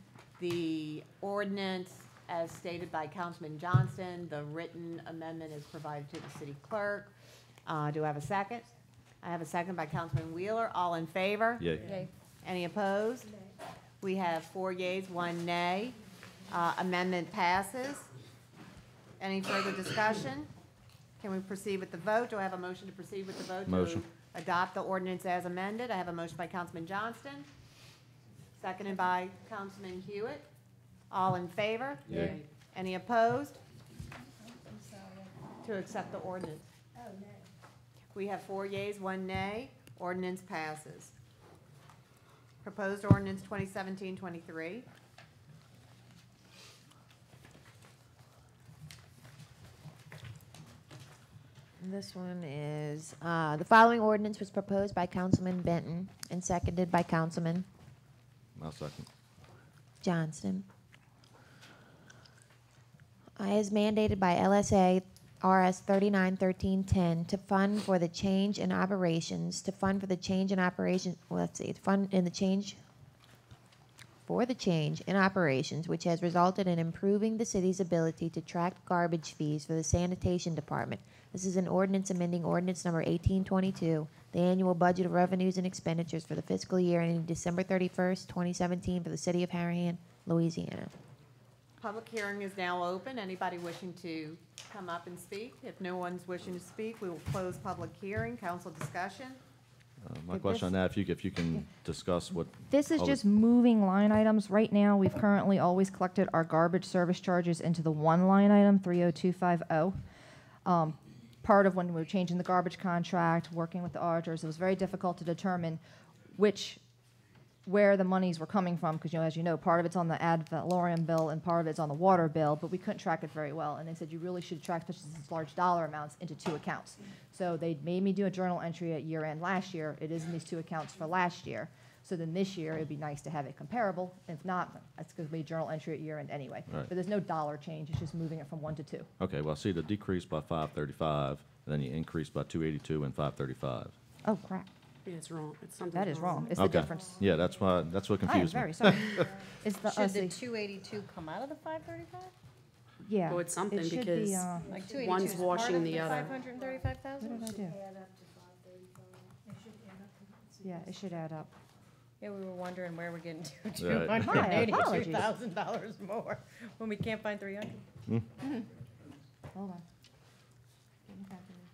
the ordinance as stated by Councilman Johnston. The written amendment is provided to the city clerk. Do I have a second? I have a second by Councilman Wheeler. All in favor? Yay. Any opposed? We have 4 yeas, 1 nay. Amendment passes. Any further discussion? Can we proceed with the vote? Do I have a motion to proceed with the vote? Motion. To adopt the ordinance as amended. I have a motion by Councilman Johnston, seconded by Councilman Hewitt. All in favor? Yay. Any opposed? To accept the ordinance. We have 4 yeas, 1 nay. Ordinance passes. Proposed ordinance 2017-23. This one is, the following ordinance was proposed by Councilman Benton and seconded by Councilman I'll second. Johnston. As mandated by LSA RS 391310 to fund for the change in operations, which has resulted in improving the city's ability to track garbage fees for the sanitation department. This is an ordinance amending ordinance number 1822, the annual budget of revenues and expenditures for the fiscal year ending December 31st, 2017 for the city of Harahan, Louisiana. Public hearing is now open. Anybody wishing to come up and speak? If no one's wishing to speak, we will close public hearing. Council discussion. My question on that, if you can discuss what. This is all the- just moving line items. Right now, we've currently always collected our garbage service charges into the one line item, 30250. Part of when we were changing the garbage contract, working with the auditors, it was very difficult to determine where the monies were coming from, because, as you know, part of it's on the ad valorem bill and part of it's on the water bill, but we couldn't track it very well. And they said you really should track such large dollar amounts into 2 accounts. So they made me do a journal entry at year end last year. It is in these 2 accounts for last year. So then this year, it'd be nice to have it comparable. If not, it's going to be a journal entry at year end anyway. Right. But there's no dollar change. It's just moving it from 1 to 2. Okay, well, I see the decrease by 535, and then you increase by 282 and 535. Oh, crap. Yeah, it's wrong. It's something. That is wrong. It's the Okay. difference. Yeah, that's what I am confused me. very sorry. It's the, Should the see, 282 come out of the 535? yeah. Well, it's something it should because be, Like 282 one's is washing part of the other. 535,000? what did I do? Yeah, it should add up. Yeah, we were wondering where we're getting to Right. $282,000 more when we can't find 300. Hold on. Getting calculated.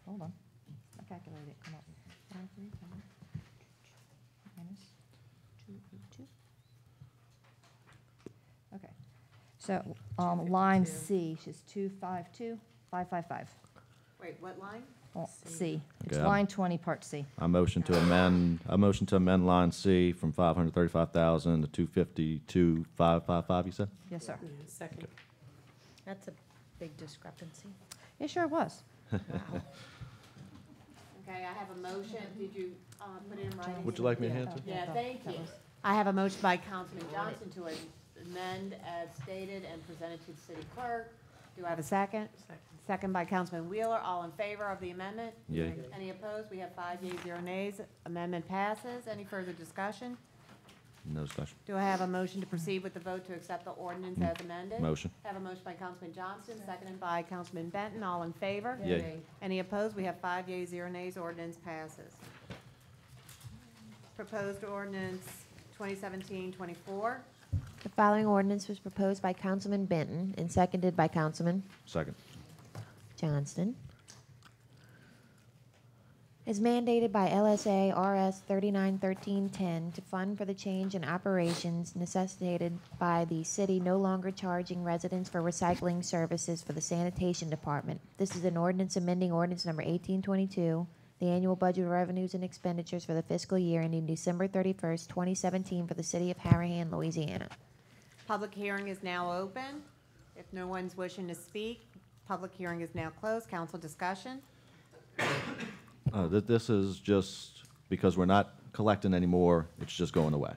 Hold on. I calculated it. Come up. 535 minus 282. Okay. So, line C is 252,555. Wait, what line? Well, C. It's Okay. line 20, part C. I motion to amend line C from 535,000 to 252,555, you said? Yes, sir. Yeah, second. That's a big discrepancy. It sure was. Okay, I have a motion. Did you put it in writing? Would you like me to hand it? Yeah, thank you. I have a motion by Councilman Johnson to amend as stated and presented to the city clerk. Do I have a second? Second by Councilman Wheeler. All in favor of the amendment? Yay. Any opposed? We have 5 yeas, 0 nays. Amendment passes. Any further discussion? No discussion. Do I have a motion to proceed with the vote to accept the ordinance as amended? Motion. I have a motion by Councilman Johnston, seconded by Councilman Benton. All in favor? Yay. Any opposed? We have 5 yeas, 0 nays. Ordinance passes. Proposed ordinance 2017-24. The following ordinance was proposed by Councilman Benton and seconded by Councilman Second. Johnston. Is mandated by LSA RS 391310 to fund for the change in operations necessitated by the city no longer charging residents for recycling services for the sanitation department. This is an ordinance amending ordinance number 1822, the annual budget of revenues and expenditures for the fiscal year ending December 31st, 2017 for the city of Harahan, Louisiana. Public hearing is now open. If no one's wishing to speak, Public hearing is now closed. Council discussion? This is just, because we're not collecting anymore, it's just going away.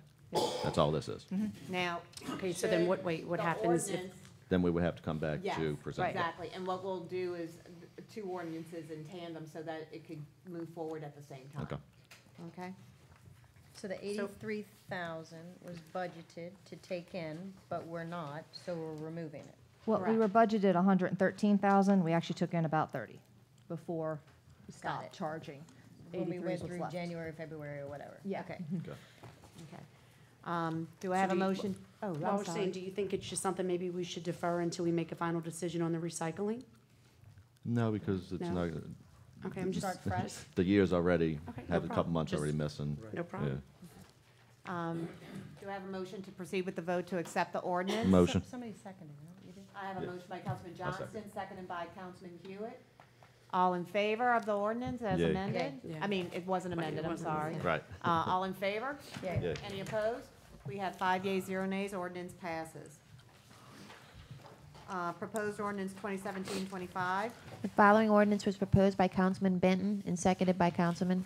That's all this is. Now. Okay, so then what, wait, what the happens if, ordinance- Then we would have to come back Yes, to present. it. exactly. And what we'll do is two ordinances in tandem so that it could move forward at the same time. Okay. Okay? So the 83,000 was budgeted to take in, but we're not, so we're removing it. Well, we were budgeted 113,000. We actually took in about 30 before we Got stopped it. charging. When we 83 is went what's through left. January, February, or whatever. Yeah. Okay. Okay. Okay. Do I have a do you- motion? Oh, well, I I'm was sorry. saying, do you think it's just something maybe we should defer until we make a final decision on the recycling? No, because it's No? not, Okay, I'm just, Start fresh. the year's already, Okay, no had a couple problem. months Just- already missing. no problem. Do I have a motion to proceed with the vote to accept the ordinance? Motion. Somebody seconded it, you did? I have a Yeah. motion by Councilman I'll second. Johnston, seconded by Councilman Hewitt. All in favor of the ordinance as Yay. amended? Yay. I mean, it wasn't Right, it amended, I'm wasn't sorry. amended. Right. All in favor? Yeah. Yeah. Any opposed? We have 5 yeas, 0 nays, ordinance passes. Proposed ordinance 2017-25. The following ordinance was proposed by Councilman Benton and seconded by Councilman.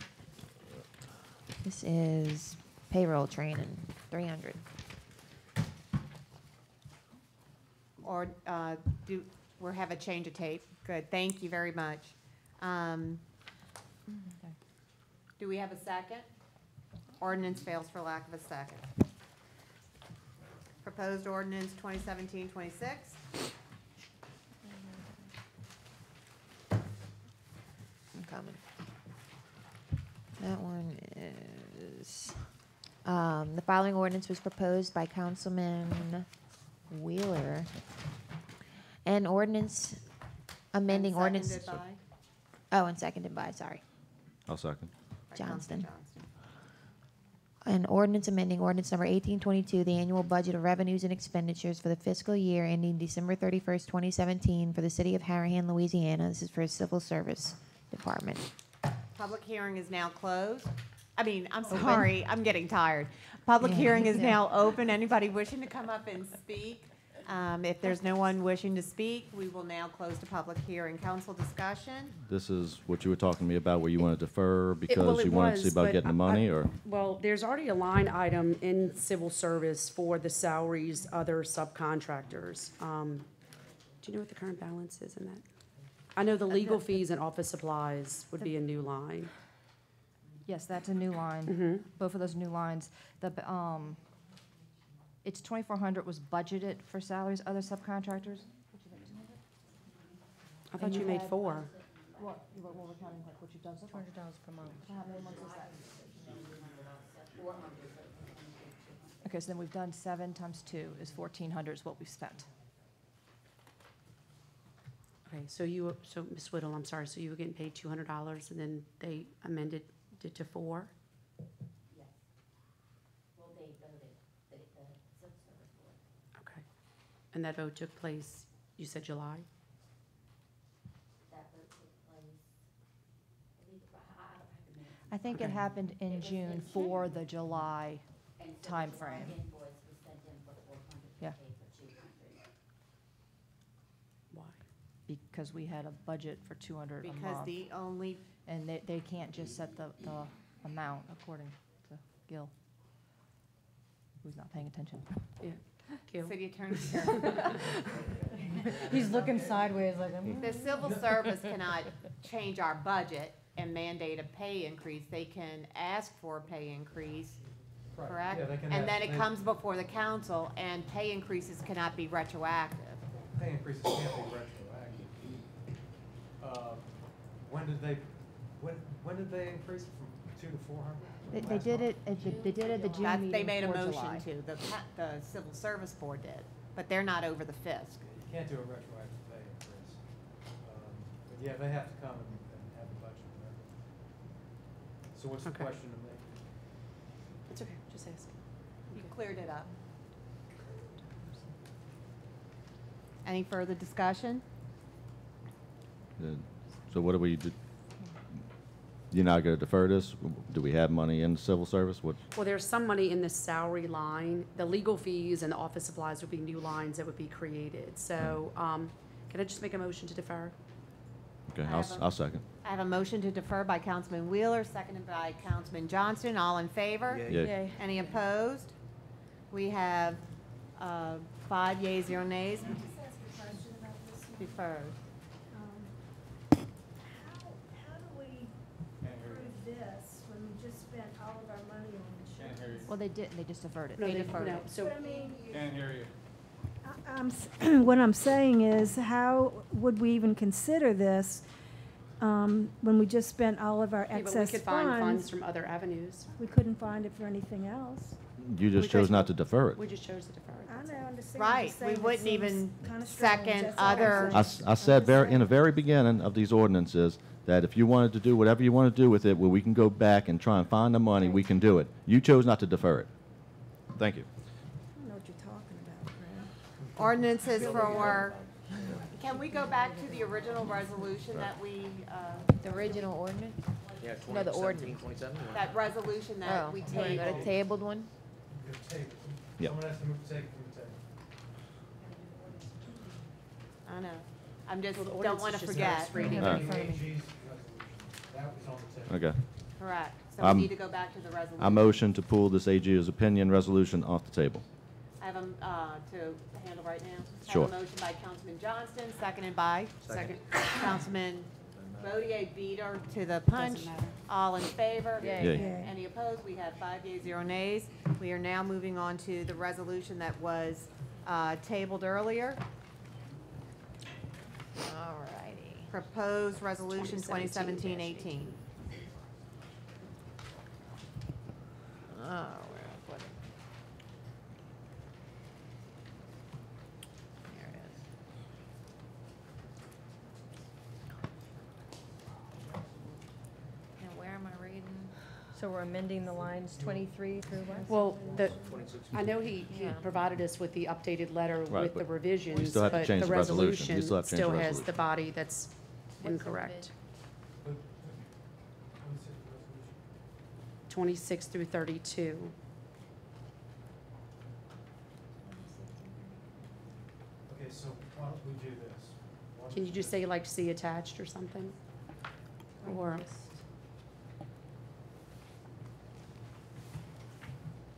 This is payroll training, 300. Or we have a change of tape? Good, thank you very much. Do we have a second? Ordinance fails for lack of a second. Proposed ordinance 2017-26. I'm coming. That one is, the following ordinance was proposed by Councilman Wheeler. An ordinance amending And ordinance. seconded by? Oh, and seconded by, sorry, I'll second. By Councilman Johnston. An ordinance amending ordinance number 1822, the annual budget of revenues and expenditures for the fiscal year ending December 31st, 2017 for the city of Harahan, Louisiana. This is for a civil service department. Public hearing is now closed. I mean, I'm sorry, I'm getting tired. Public hearing is now open. Anybody wishing to come up and speak? If there's no one wishing to speak, we will now close the public hearing. Council discussion? This is what you were talking to me about, where you want to defer well, because it you wanted to see was, about but getting the money, or? well, there's already a line item in civil service for the salaries, other subcontractors. Do you know what the current balance is in that? I know the legal fees and office supplies would be a new line. Yes, that's a new line. Both of those new lines. It's 2,400 was budgeted for salaries, other subcontractors. I thought you made four. What we're counting, like what you've done so far. $200 per month. How many months is that? Okay, so then we've done 7 times 2 is 1,400 is what we've spent. Okay, so Ms. Whittle, I'm sorry, so you were getting paid $200 and then they amended it to $4? Okay. And that vote took place, you said July? I think it Okay. happened in June for the July timeframe. Yeah. Why? Because we had a budget for 200 a Because month. the only, And they can't just set the amount according to Gil, who's not paying attention. Yeah. Gil? city attorney, He's looking sideways like, the civil service cannot change our budget and mandate a pay increase. They can ask for a pay increase, Right. correct? Yeah, they can And then have- it comes before the council, and pay increases cannot be retroactive. Pay increases can't be retroactive. When did they increase it from 2 to 400? They Last did month? they did it at the June That's, meeting they made a for motion July. to, the civil service board did, but they're not over the fisc. You can't do a retroactive pay increase. But yeah, they have to come and have the budget and everything. So what's the Okay. question to me? It's okay, just ask. You cleared it up. Any further discussion? So what do we do? You're not going to defer this? Do we have money in the civil service? What? Well, there's some money in the salary line. The legal fees and the office supplies would be new lines that would be created. So Can I just make a motion to defer? Okay, I have a- I'll second. I have a motion to defer by Councilman Wheeler, seconded by Councilman Johnston. All in favor? Yay. Yay. Any opposed? We have 5 yeas, 0 nays. Deferred. How do we prove this when we just spent all of our money on insurance? Well, they didn't, they just deferred it. No, They they, deferred no, it. so, But I mean, Can't hear you. what I'm saying is, how would we even consider this when we just spent all of our yeah, but we excess could find funds funds? from other avenues. We couldn't find it for anything else. You just chose not to defer it. We just chose to defer it. I that's know, all. I'm just saying. Right, just we saying it wouldn't seems even kinda strange, second that's all I'm other- saying. I said I'm just in the saying. very beginning of these ordinances that if you wanted to do whatever you want to do with it, where we can go back and try and find the money, we can do it. You chose not to defer it. Thank you. I don't know what you're talking about, Fran. Ordinances for, can we go back to the original resolution that we, The original ordinance? Yeah, No, the 2017, ordinance. 2017. that resolution that Oh, we you wanna go to tabled? tabled one? Good table. Yep. Someone has to move the table from the table. I know. I'm just, Well, the don't ordinance want is to just forget. first reading. All right. AG's resolution, that was on the table. Okay. Correct. So we need to go back to the resolution. I motion to pull this AG's opinion resolution off the table. I have to handle right now. Sure. I have a motion by Councilman Johnston, seconded by Second. Councilman Bodier, beat her to the punch. Doesn't matter. All in favor? Yay. Yay. Yay. Any opposed? We have 5 yeas, 0 nays. We are now moving on to the resolution that was tabled earlier. All righty. Proposed resolution 2017-18. Oh, where did I put it? There it is. And where am I reading? So we're amending the lines 23 through what? Well, the, 26. I know he Yeah. provided us with the updated letter Right, with the but revisions, still have to but change the the resolution. You resolution still have to change still the has resolution. the body that's What's the incorrect. But, what's the resolution? 26 through 32. Okay, so why don't we do this? Why Can you don't just say like see attached or something? Or,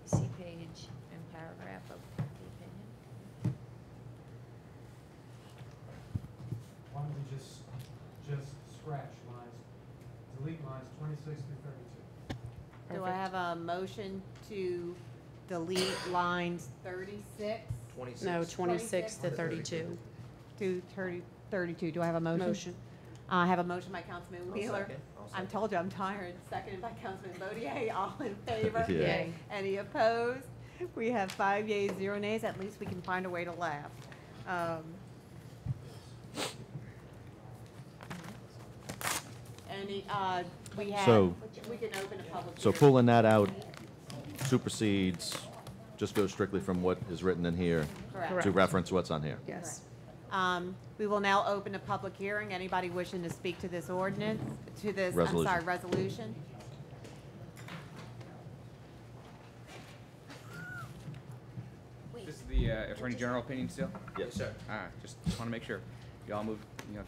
See page and paragraph of the opinion. Why don't we just scratch lines, delete lines 26 through 32? Do I have a motion to delete lines 36 26. no, 26 to 32. to 32? Do I have a motion? Motion. I have a motion by Councilman I'll Wheeler. second. I'll I second. told you I'm tired. Seconded by Councilman Bodier. All in favor? Yeah. Yay. Any opposed? We have 5 yeas, 0 nays. At least we can find a way to laugh. Any, we have, So- we can open a public So hearing. pulling that out supersedes, just goes strictly from what is written in here Correct. to reference what's on here. Yes. We will now open a public hearing. Anybody wishing to speak to this ordinance, to this, I'm Resolution. sorry, resolution? This is the Attorney General opinion still? Yes, sir. All right, just want to make sure. Y'all move,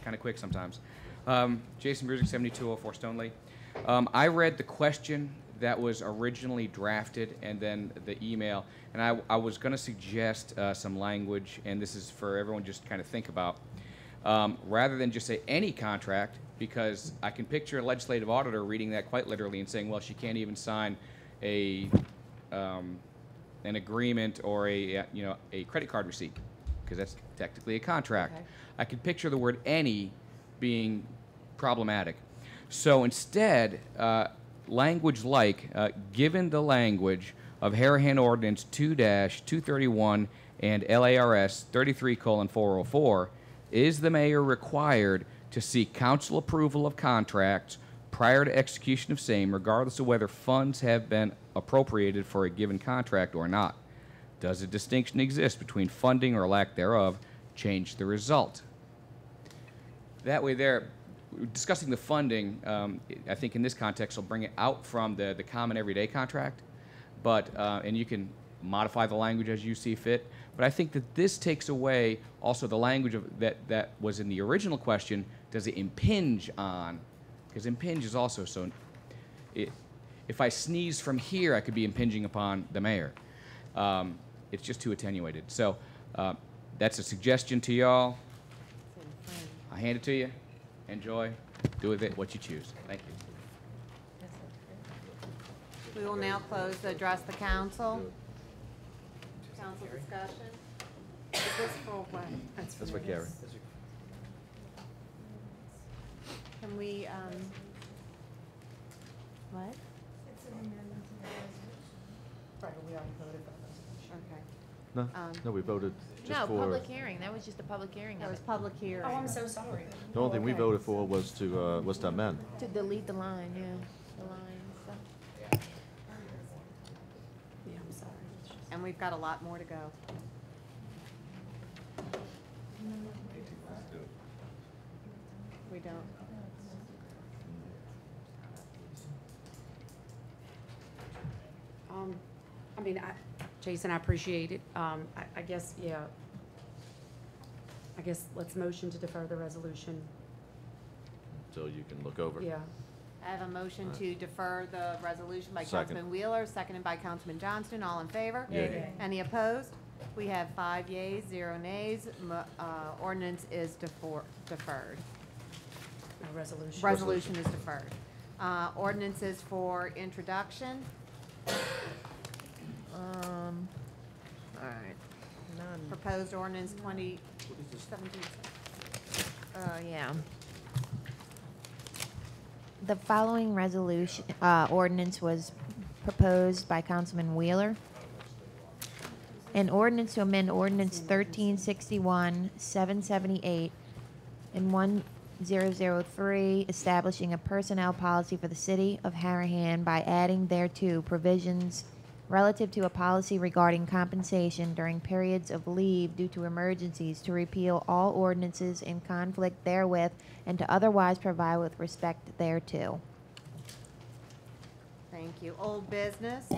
kind of quick sometimes. Jason Brusick, 7204 Stoneleigh. I read the question that was originally drafted and then the email, and I was going to suggest some language, and this is for everyone just to kind of think about. Rather than just say any contract, because I can picture a legislative auditor reading that quite literally and saying, well, she can't even sign a an agreement or a credit card receipt, because that's technically a contract. Okay. I can picture the word any being problematic. So instead, language like, given the language of Harahan Ordinance 2-231 and LARS 33:404, is the mayor required to seek council approval of contracts prior to execution of same, regardless of whether funds have been appropriated for a given contract or not? Does a distinction exist between funding or lack thereof change the result? That way there, discussing the funding, I think in this context will bring it out from the common everyday contract, but, and you can modify the language as you see fit, But I think that this takes away also the language of that was in the original question. Does it impinge on? Because impinge is also so. If I sneeze from here, I could be impinging upon the mayor. It's just too attenuated. So that's a suggestion to y'all. I hand it to you. Enjoy. Do with it what you choose. Thank you. We will now close to address the council. Council discussion. Is this for what? That's for Carrie. Can we, what? It's an amendment to the resolution. Right, we already voted for the resolution. Okay. No, we voted just No, for. public hearing. That was just a public hearing That of was it. public hearing. Oh, I'm so sorry. The only thing we Okay. voted for was to amend. To delete the line, yeah. The line and stuff. Yeah, I'm sorry. It's just- And we've got a lot more to go. We don't. I mean, Jason, I appreciate it. I guess, yeah. I guess let's motion to defer the resolution. So you can look over. Yeah. I have a motion to defer the resolution by Second. Councilman Wheeler, seconded by Councilman Johnston. All in favor? Yay. Any opposed? We have 5 yeas, 0 nays. Ordinance is deferred. Resolution. Resolution is deferred. Ordinances for introduction. All right. None. Proposed ordinance 2017. Yeah. The following resolution, ordinance was proposed by Councilman Wheeler. An ordinance to amend ordinance 1361, 778, and 1003, establishing a personnel policy for the city of Harahan by adding thereto provisions relative to a policy regarding compensation during periods of leave due to emergencies, to repeal all ordinances in conflict therewith, and to otherwise provide with respect thereto. Thank you. Old business.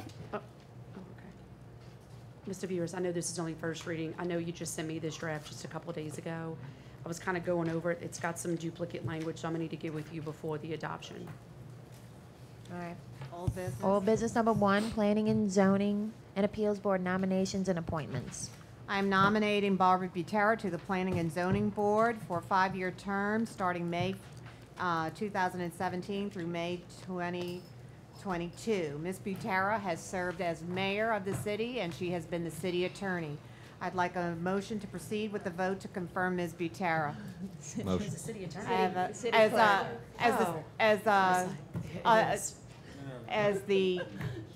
Mr. Viewers, I know this is only first reading. I know you just sent me this draft just a couple of days ago. I was kind of going over it. It's got some duplicate language, so I'm gonna need to get with you before the adoption. All right. Old business. Old business number 1, Planning and Zoning and Appeals Board nominations and appointments. I'm nominating Barbara Butera to the Planning and Zoning Board for a 5-year term starting May 2017 through May 2022. Ms. Butera has served as mayor of the city, and she has been the city attorney. I'd like a motion to proceed with the vote to confirm Ms. Butera. Motion. The city attorney. I have a- City as clerk. as the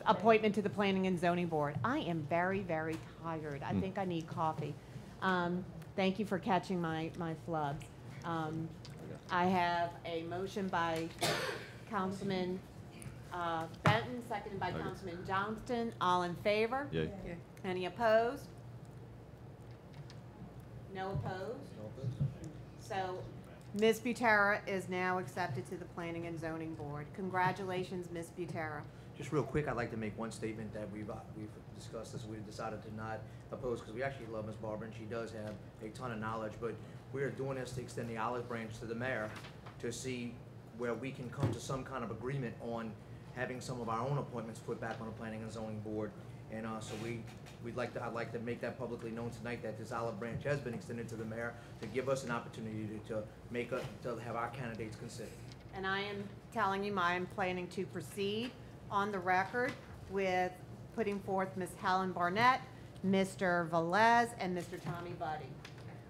appointment to the Planning and Zoning Board. I am very, very tired. I think I need coffee. Thank you for catching my flubs. I have a motion by Councilman Benton, seconded by Okay. Councilman Johnston. All in favor? Yay. Any opposed? No opposed? So Ms. Butera is now accepted to the Planning and Zoning Board. Congratulations, Ms. Butera. Just real quick, I'd like to make one statement that we've discussed this. We've decided to not oppose because we actually love Ms. Barber and she does have a ton of knowledge. But we are doing this to extend the olive branch to the mayor to see where we can come to some kind of agreement on having some of our own appointments put back on the Planning and Zoning Board. And so I'd like to make that publicly known tonight that this olive branch has been extended to the mayor to give us an opportunity to have our candidates considered. And I am telling you, I am planning to proceed on the record with putting forth Ms. Helen Barnett, Mr. Velez, and Mr. Tommy Buddy.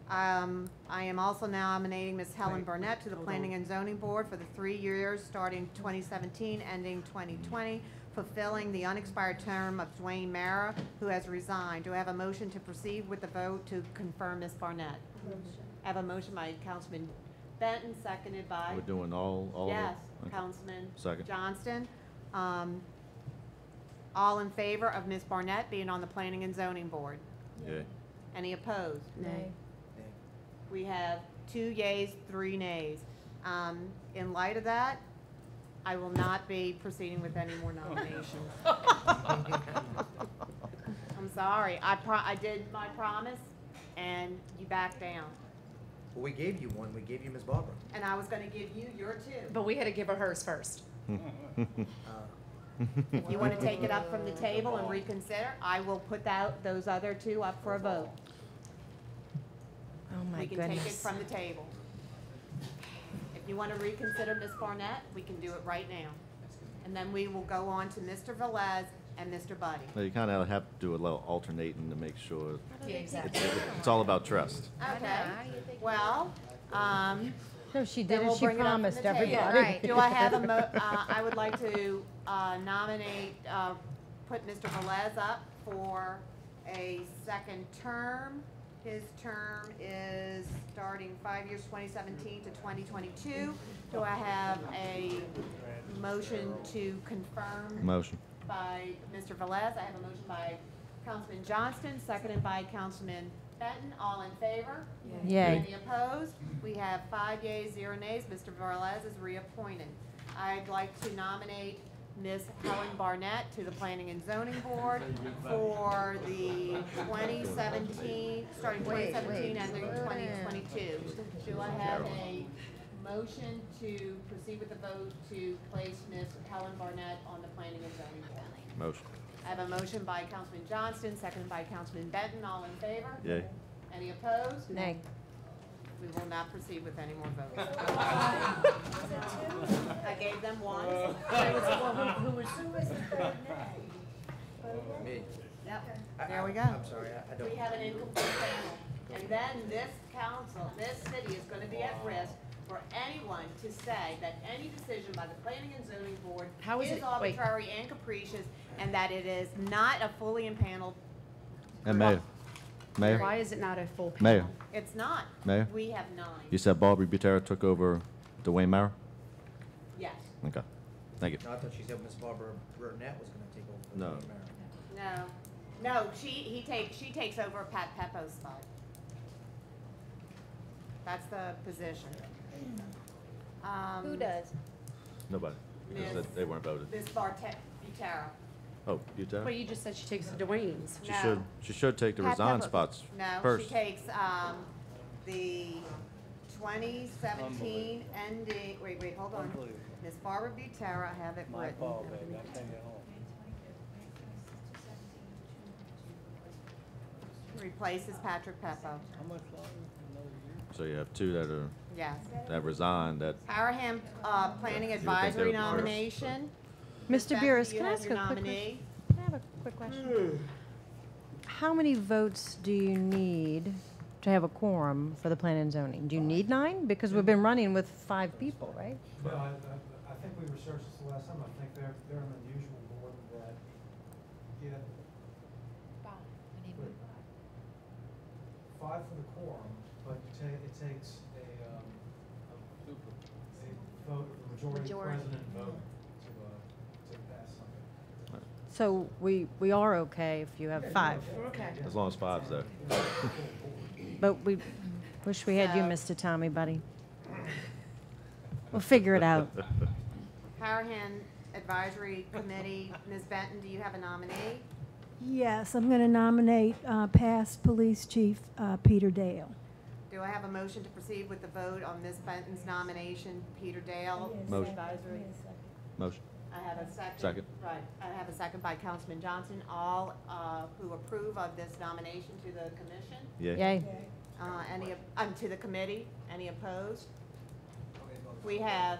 I am also nominating Ms. Helen Barnett to the Planning and Zoning Board for the 3 years starting 2017, ending 2020, fulfilling the unexpired term of Dwayne Mara, who has resigned. Do I have a motion to proceed with the vote to confirm Ms. Barnett? I have a motion by Councilman Benton, seconded by? We're doing all of it? Yes, Okay. Councilman Second. Johnston. All in favor of Ms. Barnett being on the Planning and Zoning Board? Yay. Any opposed? Nay. We have 2 yeas, 3 nays. In light of that, I will not be proceeding with any more nominations. I'm sorry. I did my promise, and you backed down. Well, we gave you one. We gave you Ms. Barbara. And I was gonna give you your two. But we had to give her hers first. If you wanna take it up from the table and reconsider, I will put those other two up for a vote. Oh, my We can take it goodness. from the table. If you wanna reconsider Ms. Barnett, we can do it right now. And then we will go on to Mr. Velez and Mr. Buddy. Well, you kind of have to do a little alternating to make sure. Yeah, exactly. It's all about trust. Okay, well, No, she then did we'll as she bring it up from promised the table. everybody. Right. Do I have I would like to nominate, put Mr. Velez up for a second term. His term is starting 5 years, 2017 to 2022. Do I have a motion to confirm? Motion. By Mr. Velez. I have a motion by Councilman Johnston, seconded by Councilman Benton. All in favor? Yay. Any opposed? We have 5 yeas, 0 nays. Mr. Velez is reappointed. I'd like to nominate Ms. Helen Barnett to the Planning and Zoning Board for the 2017, starting 2017 and through 2022. Do I have a motion to proceed with the vote to place Ms. Helen Barnett on the Planning and Zoning Board? Motion. I have a motion by Councilman Johnston, seconded by Councilman Benton. All in favor? Yay. Any opposed? Nay. We will not proceed with any more votes. I gave them one. Who was the third nay? Me. Yep, there we go. I'm sorry, I don't. We have an incomplete panel. And then this council, this city is gonna be at risk for anyone to say that any decision by the Planning and Zoning Board How is is it- wait. arbitrary and capricious, and that it is not a fully impaneled. And Mayor. Mayor. Why is it not a full panel? Mayor. It's not. Mayor? We have 9. You said Barbara Butera took over Dwayne Mara? Yes. Okay. Thank you. No, I thought she said Ms. Barbara Burnett was gonna take over. No. the mayor. No, she takes over Pat Peppo's spot. That's the position. Who does? Nobody. Because Ms. they weren't voted. Ms. Butera. Oh, Butera? Well, you just said she takes the Dwayne's. No. She should take the Pat resigned Peppo- spots No, first. she takes, the 2017 ending, wait, hold on. Ms. Barbara Butera, I have it written. Replaces Patrick Peppo. So you have 2 that are, Yes. that resigned that, Harahan, Planning they Advisory would first. nomination. Mr. Beck, Beers, you can I have ask your a quick question? nominee. Can I have a quick question? How many votes do you need to have a quorum for the plan and zoning? Do you need 9? Because we've been running with 5 people, right? No, I think we researched this the last time. I think they're an unusual board that, yeah, 5 for the quorum, but it takes a vote, a majority president vote to pass something. So we are okay if you have 5, as long as 5's there. but we wish we had you, So- Mr. Tommy, buddy. We'll figure it out. Harahan Advisory Committee, Ms. Benton, do you have a nominee? Yes, I'm going to nominate past Police Chief Peter Dale. Do I have a motion to proceed with the vote on Ms. Benton's nomination, Peter Dale? Motion. Advisory. Motion. I have a second. Second. Right, I have a second by Councilman Johnson. All who approve of this nomination to the commission? Yay. Yay. To the committee, any opposed? We have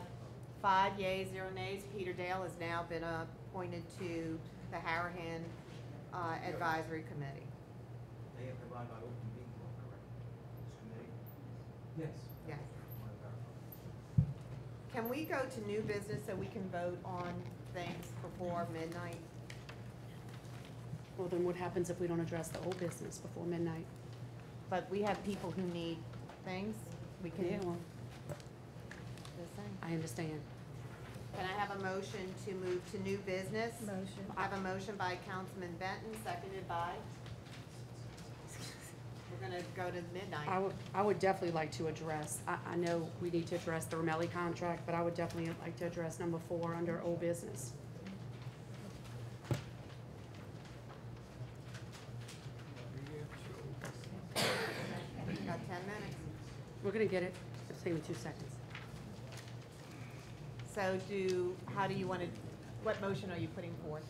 5 yeas, 0 nays. Peter Dale has now been appointed to the Harahan Advisory Committee. They have provided by open meeting law, correct? This committee? Yes. Yes. Can we go to new business so we can vote on things before midnight? Well, then what happens if we don't address the old business before midnight? But we have people who need things. We can. Yeah, well, Just saying. I understand. Can I have a motion to move to new business? Motion. I have a motion by Councilman Benton, seconded by? We're gonna go to midnight. I would definitely like to address, I know we need to address the Ramelli contract, but I would definitely like to address number 4 under old business. 10 minutes. We're gonna get it. It'll take me 2 seconds. So how do you want to, what motion are you putting forth?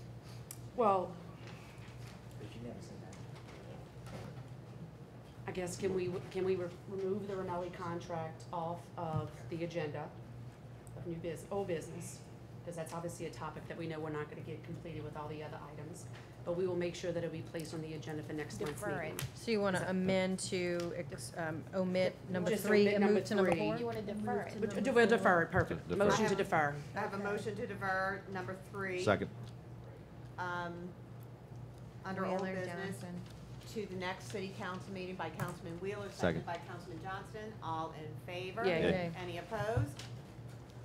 Well, I guess, can we remove the Ramelli contract off of the agenda of old business? Because that's obviously a topic that we know we're not gonna get completed with all the other items. But we will make sure that it'll be placed on the agenda for next month's Defer meeting. it. So you want to amend to omit number Just 3 omit and number move to number 3. 4? You want to defer it. We'll defer it, perfect. Defer. Motion to defer. I have a motion to defer number 3. Second. Under old Wheeler, business Johnson. to the next city council meeting by Councilman Wheeler, Second. seconded by Councilman Johnston. All in favor? Yay. Yay. Any opposed?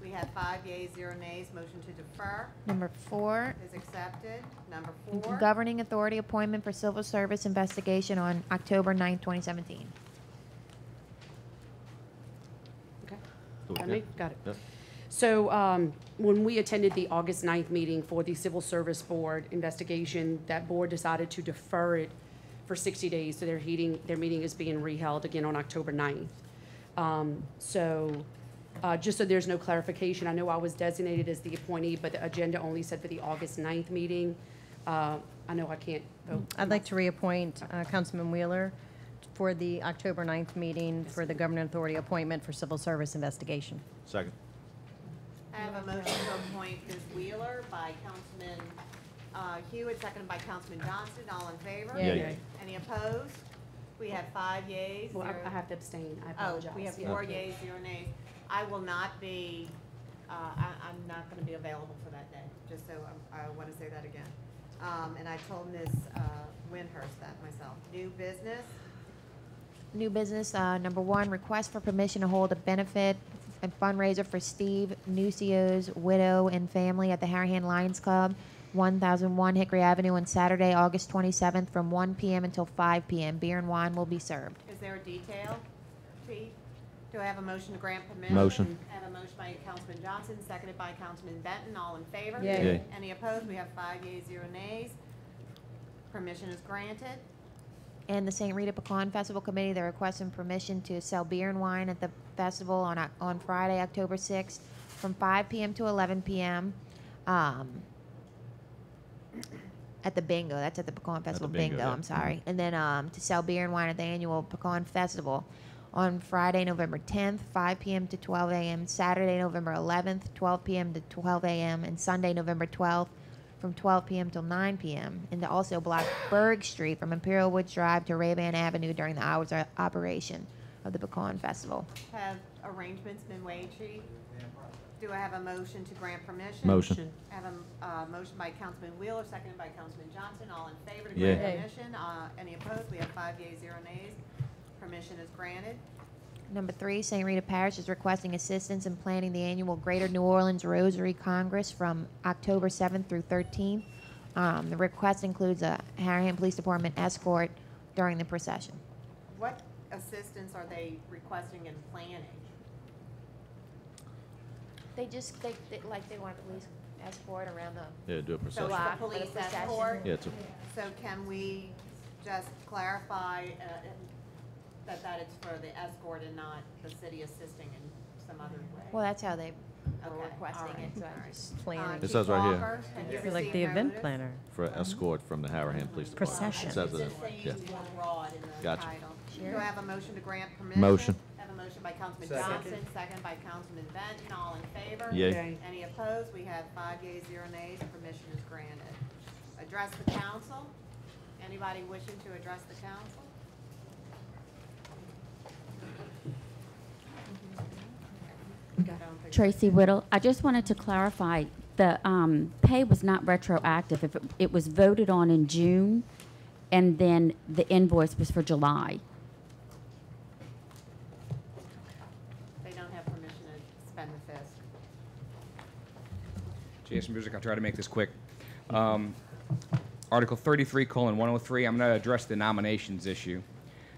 We have 5 yeas, 0 nays. Motion to defer Number 4, is accepted. Number 4. governing authority appointment for civil service investigation on October 9, 2017. Okay. Do it, Got yeah. me? Got it. Yep. So when we attended the August 9th meeting for the Civil Service Board investigation, that board decided to defer it for 60 days. So their meeting is being reheld again on October 9th. Just so there's no clarification, I know I was designated as the appointee, but the agenda only said for the August 9th meeting. I know I can't vote. I'd like to reappoint Councilman Wheeler for the October 9th meeting for the Governing Authority appointment for civil service investigation. Second. I have a motion to appoint Ms. Wheeler by Councilman Hewitt, seconded by Councilman Johnston. All in favor? Yay. Yay. Any opposed? We have 5 yeas. Well, zero- I have to abstain. I Oh, apologize. we have Yeah. 4 yeas, 0 nays. I will not be, I'm not going to be available for that day, just so I want to say that again. And I told Ms. Windhurst that myself. New business, New business, number 1, request for permission to hold a benefit and fundraiser for Steve Nucio's widow and family at the Harahan Lions Club, 1001 Hickory Avenue on Saturday, August 27th from 1 p.m. until 5 p.m. Beer and wine will be served. is there a detail, Chief? Do I have a motion to grant permission? Motion. I have a motion by Councilman Johnson, seconded by Councilman Benton. All in favor? Yay. Yay. Any opposed? We have 5 yeas, 0 nays. Permission is granted. And the St. Rita Pecan Festival Committee, they're requesting permission to sell beer and wine at the festival on Friday, October 6th, from 5 p.m. to 11 p.m. At the bingo. That's at the Pecan Festival bingo, yeah. I'm sorry. And then to sell beer and wine at the annual Pecan Festival on Friday, November 10th, 5 p.m. to 12 a.m., Saturday, November 11th, 12 p.m. to 12 a.m., and Sunday, November 12th, from 12 p.m. till 9 p.m., and to also block Berg Street from Imperial Woods Drive to Ray-Ban Avenue during the hours of operation of the Pecan Festival. Have arrangements been made, Chief? Do I have a motion to grant permission? Motion. I have a motion by Councilman Wheeler, seconded by Councilman Johnson. All in favor to Yay. grant Yay. permission? Any opposed? We have 5 yeas, 0 nays. Permission is granted. Number 3, St. Rita Parish is requesting assistance in planning the annual Greater New Orleans Rosary Congress from October 7th through 13th. The request includes a Harahan Police Department escort during the procession. What assistance are they requesting in planning? They want a police escort around the Yeah, do a So procession. it's block the for the police procession. escort? Yeah, it's a, So can we just clarify that it's for the escort and not the city assisting in some other way? Well, that's how they were Okay, requesting all right, it. So all I right. just Planning. It says right here. Walker, have you I feel like received the event notice? planner. for escort from the Harahan Police Department. Procession. It says it, It's just yeah. saying more broad in the Gotcha. title. Sure. Do I have a motion to grant permission? Motion. I have a motion by Councilman Second. Johnson, second by Councilman Benton. All in favor? Yay. Yay. Any opposed? We have 5 yeas, 0 nays. Permission is granted. Address the council. Anybody wishing to address the council? I don't think- Tracy Whittle, I just wanted to clarify, the pay was not retroactive. If it was voted on in June, and then the invoice was for July. They don't have permission to spend the FISC. Jason Music, I'll try to make this quick. Article 33:103, I'm going to address the nominations issue.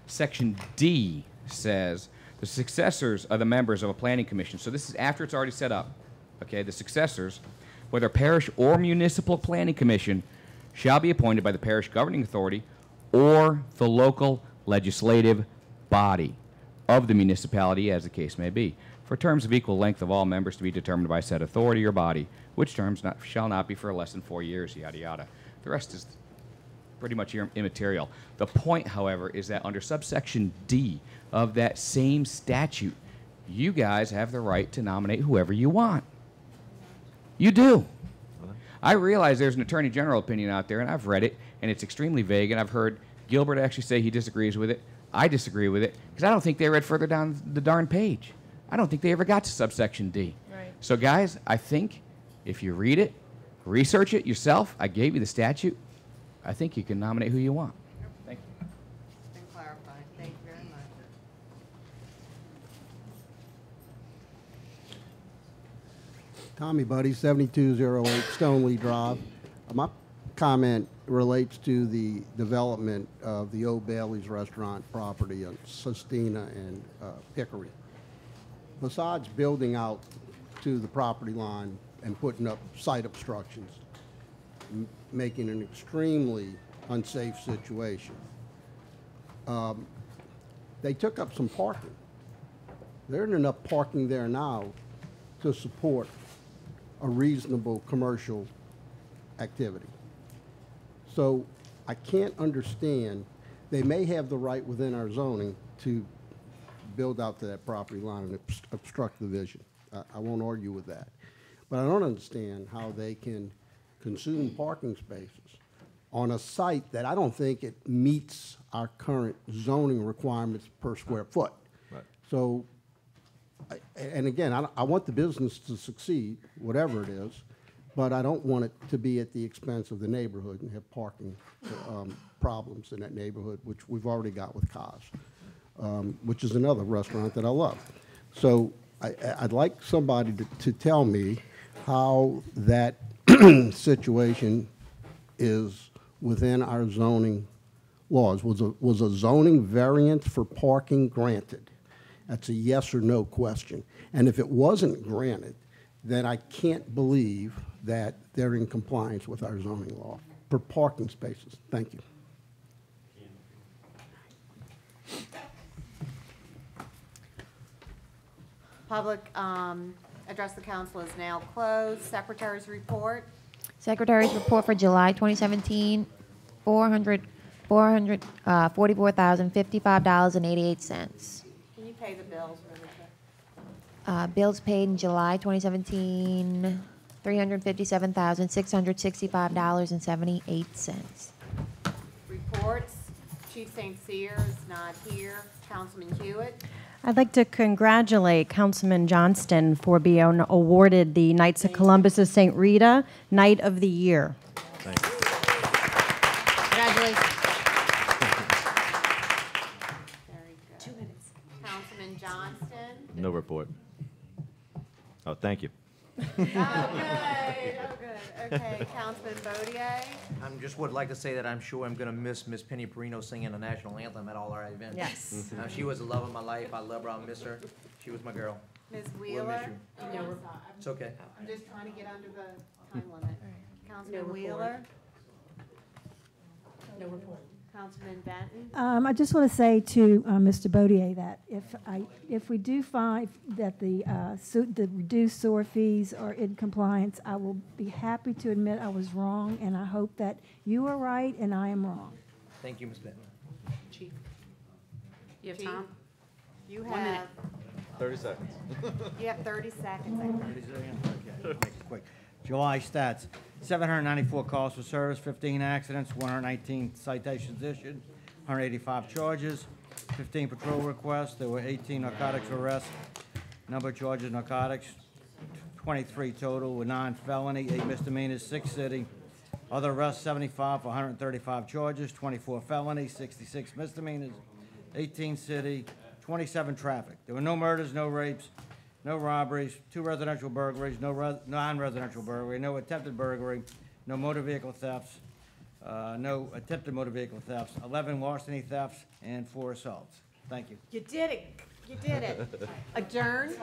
Section D says the successors of the members of a planning commission, so this is after it's already set up, okay, the successors, whether parish or municipal planning commission, shall be appointed by the parish governing authority or the local legislative body. of the municipality, as the case may be, for terms of equal length of all members to be determined by said authority or body, which terms shall not be for less than 4 years, yada, yada. The rest is pretty much immaterial. The point, however, is that under subsection D of that same statute, you guys have the right to nominate whoever you want. You do. I realize there's an attorney general opinion out there, and I've read it, and it's extremely vague, and I've heard Gilbert actually say he disagrees with it. I disagree with it, because I don't think they read further down the darn page. I don't think they ever got to subsection D. Right. So, guys, I think if you read it, research it yourself, I gave you the statute, I think you can nominate who you want. Thank you. It's been clarified. Thank you very much. Tommy Buddy, 7208 Stoneleigh Drive. My comment relates to the development of the Old Bailey's Restaurant property on Sestina and Hickory. Besides building out to the property line and putting up site obstructions, making an extremely unsafe situation, they took up some parking. There isn't enough parking there now to support a reasonable commercial activity. So I can't understand, they may have the right within our zoning to build out to that property line and obstruct the vision. I won't argue with that. But I don't understand how they can consume parking spaces on a site that I don't think it meets our current zoning requirements per square foot. Right. So, and again, I want the business to succeed, whatever it is, but I don't want it to be at the expense of the neighborhood and have parking problems in that neighborhood, which we've already got with Kaz, which is another restaurant that I love. So I'd like somebody to tell me how that situation is within our zoning laws. Was a zoning variance for parking granted? That's a yes or no question. And if it wasn't granted, then I can't believe that they're in compliance with our zoning law for parking spaces. Thank you. Public address the council is now closed. Secretary's report. Secretary's report for July 2017, $444,055.88. Can you pay the bills really quick? Bills paid in July 2017, $357,665.78. Reports. Chief St. Cyr is not here. Councilman Hewitt. I'd like to congratulate Councilman Johnston for being awarded the Knights of Columbus of St. Rita Knight of the Year. Thank you. Congratulations. Very good. 2 minutes. Councilman Johnston. No report. Oh, thank you. Oh, good. Oh, good. Okay, Councilman Bodier. I just would like to say that I'm sure I'm going to miss Miss Penny Perino singing the national anthem at all our events. Yes. She was the love of my life. I love her. I'll miss her. She was my girl. Ms. We'll Wheeler. miss you. It's okay. I'm just trying to get under the time limit. Councilman Wheeler. No report. Councilman Benton. I just want to say to Mr. Bodier that if we do find that the reduced sewer fees are in compliance, I will be happy to admit I was wrong, and I hope that you are right and I am wrong. Thank you, Ms. Benton. Chief, you have Chief, time? You 1 minute. have, 30 seconds. you have 30 seconds. Okay, make it quick. July stats, 794 calls for service, 15 accidents, 119 citations issued, 185 charges, 15 patrol requests. There were 18 narcotics arrests. Number of charges, narcotics, 23 total, with 9 felony, 8 misdemeanors, 6 city. Other arrests, 75 for 135 charges, 24 felony, 66 misdemeanors, 18 city, 27 traffic. There were no murders, no rapes, no robberies, 2 residential burglaries, no non-residential burglary, no attempted burglary, no motor vehicle thefts, no attempted motor vehicle thefts, 11 larceny thefts, and 4 assaults. Thank you. You did it. You did it. Adjourn.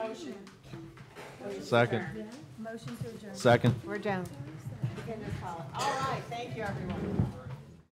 Second. Motion to adjourn. Second. We're adjourned. You can just call it. All right. Thank you, everyone.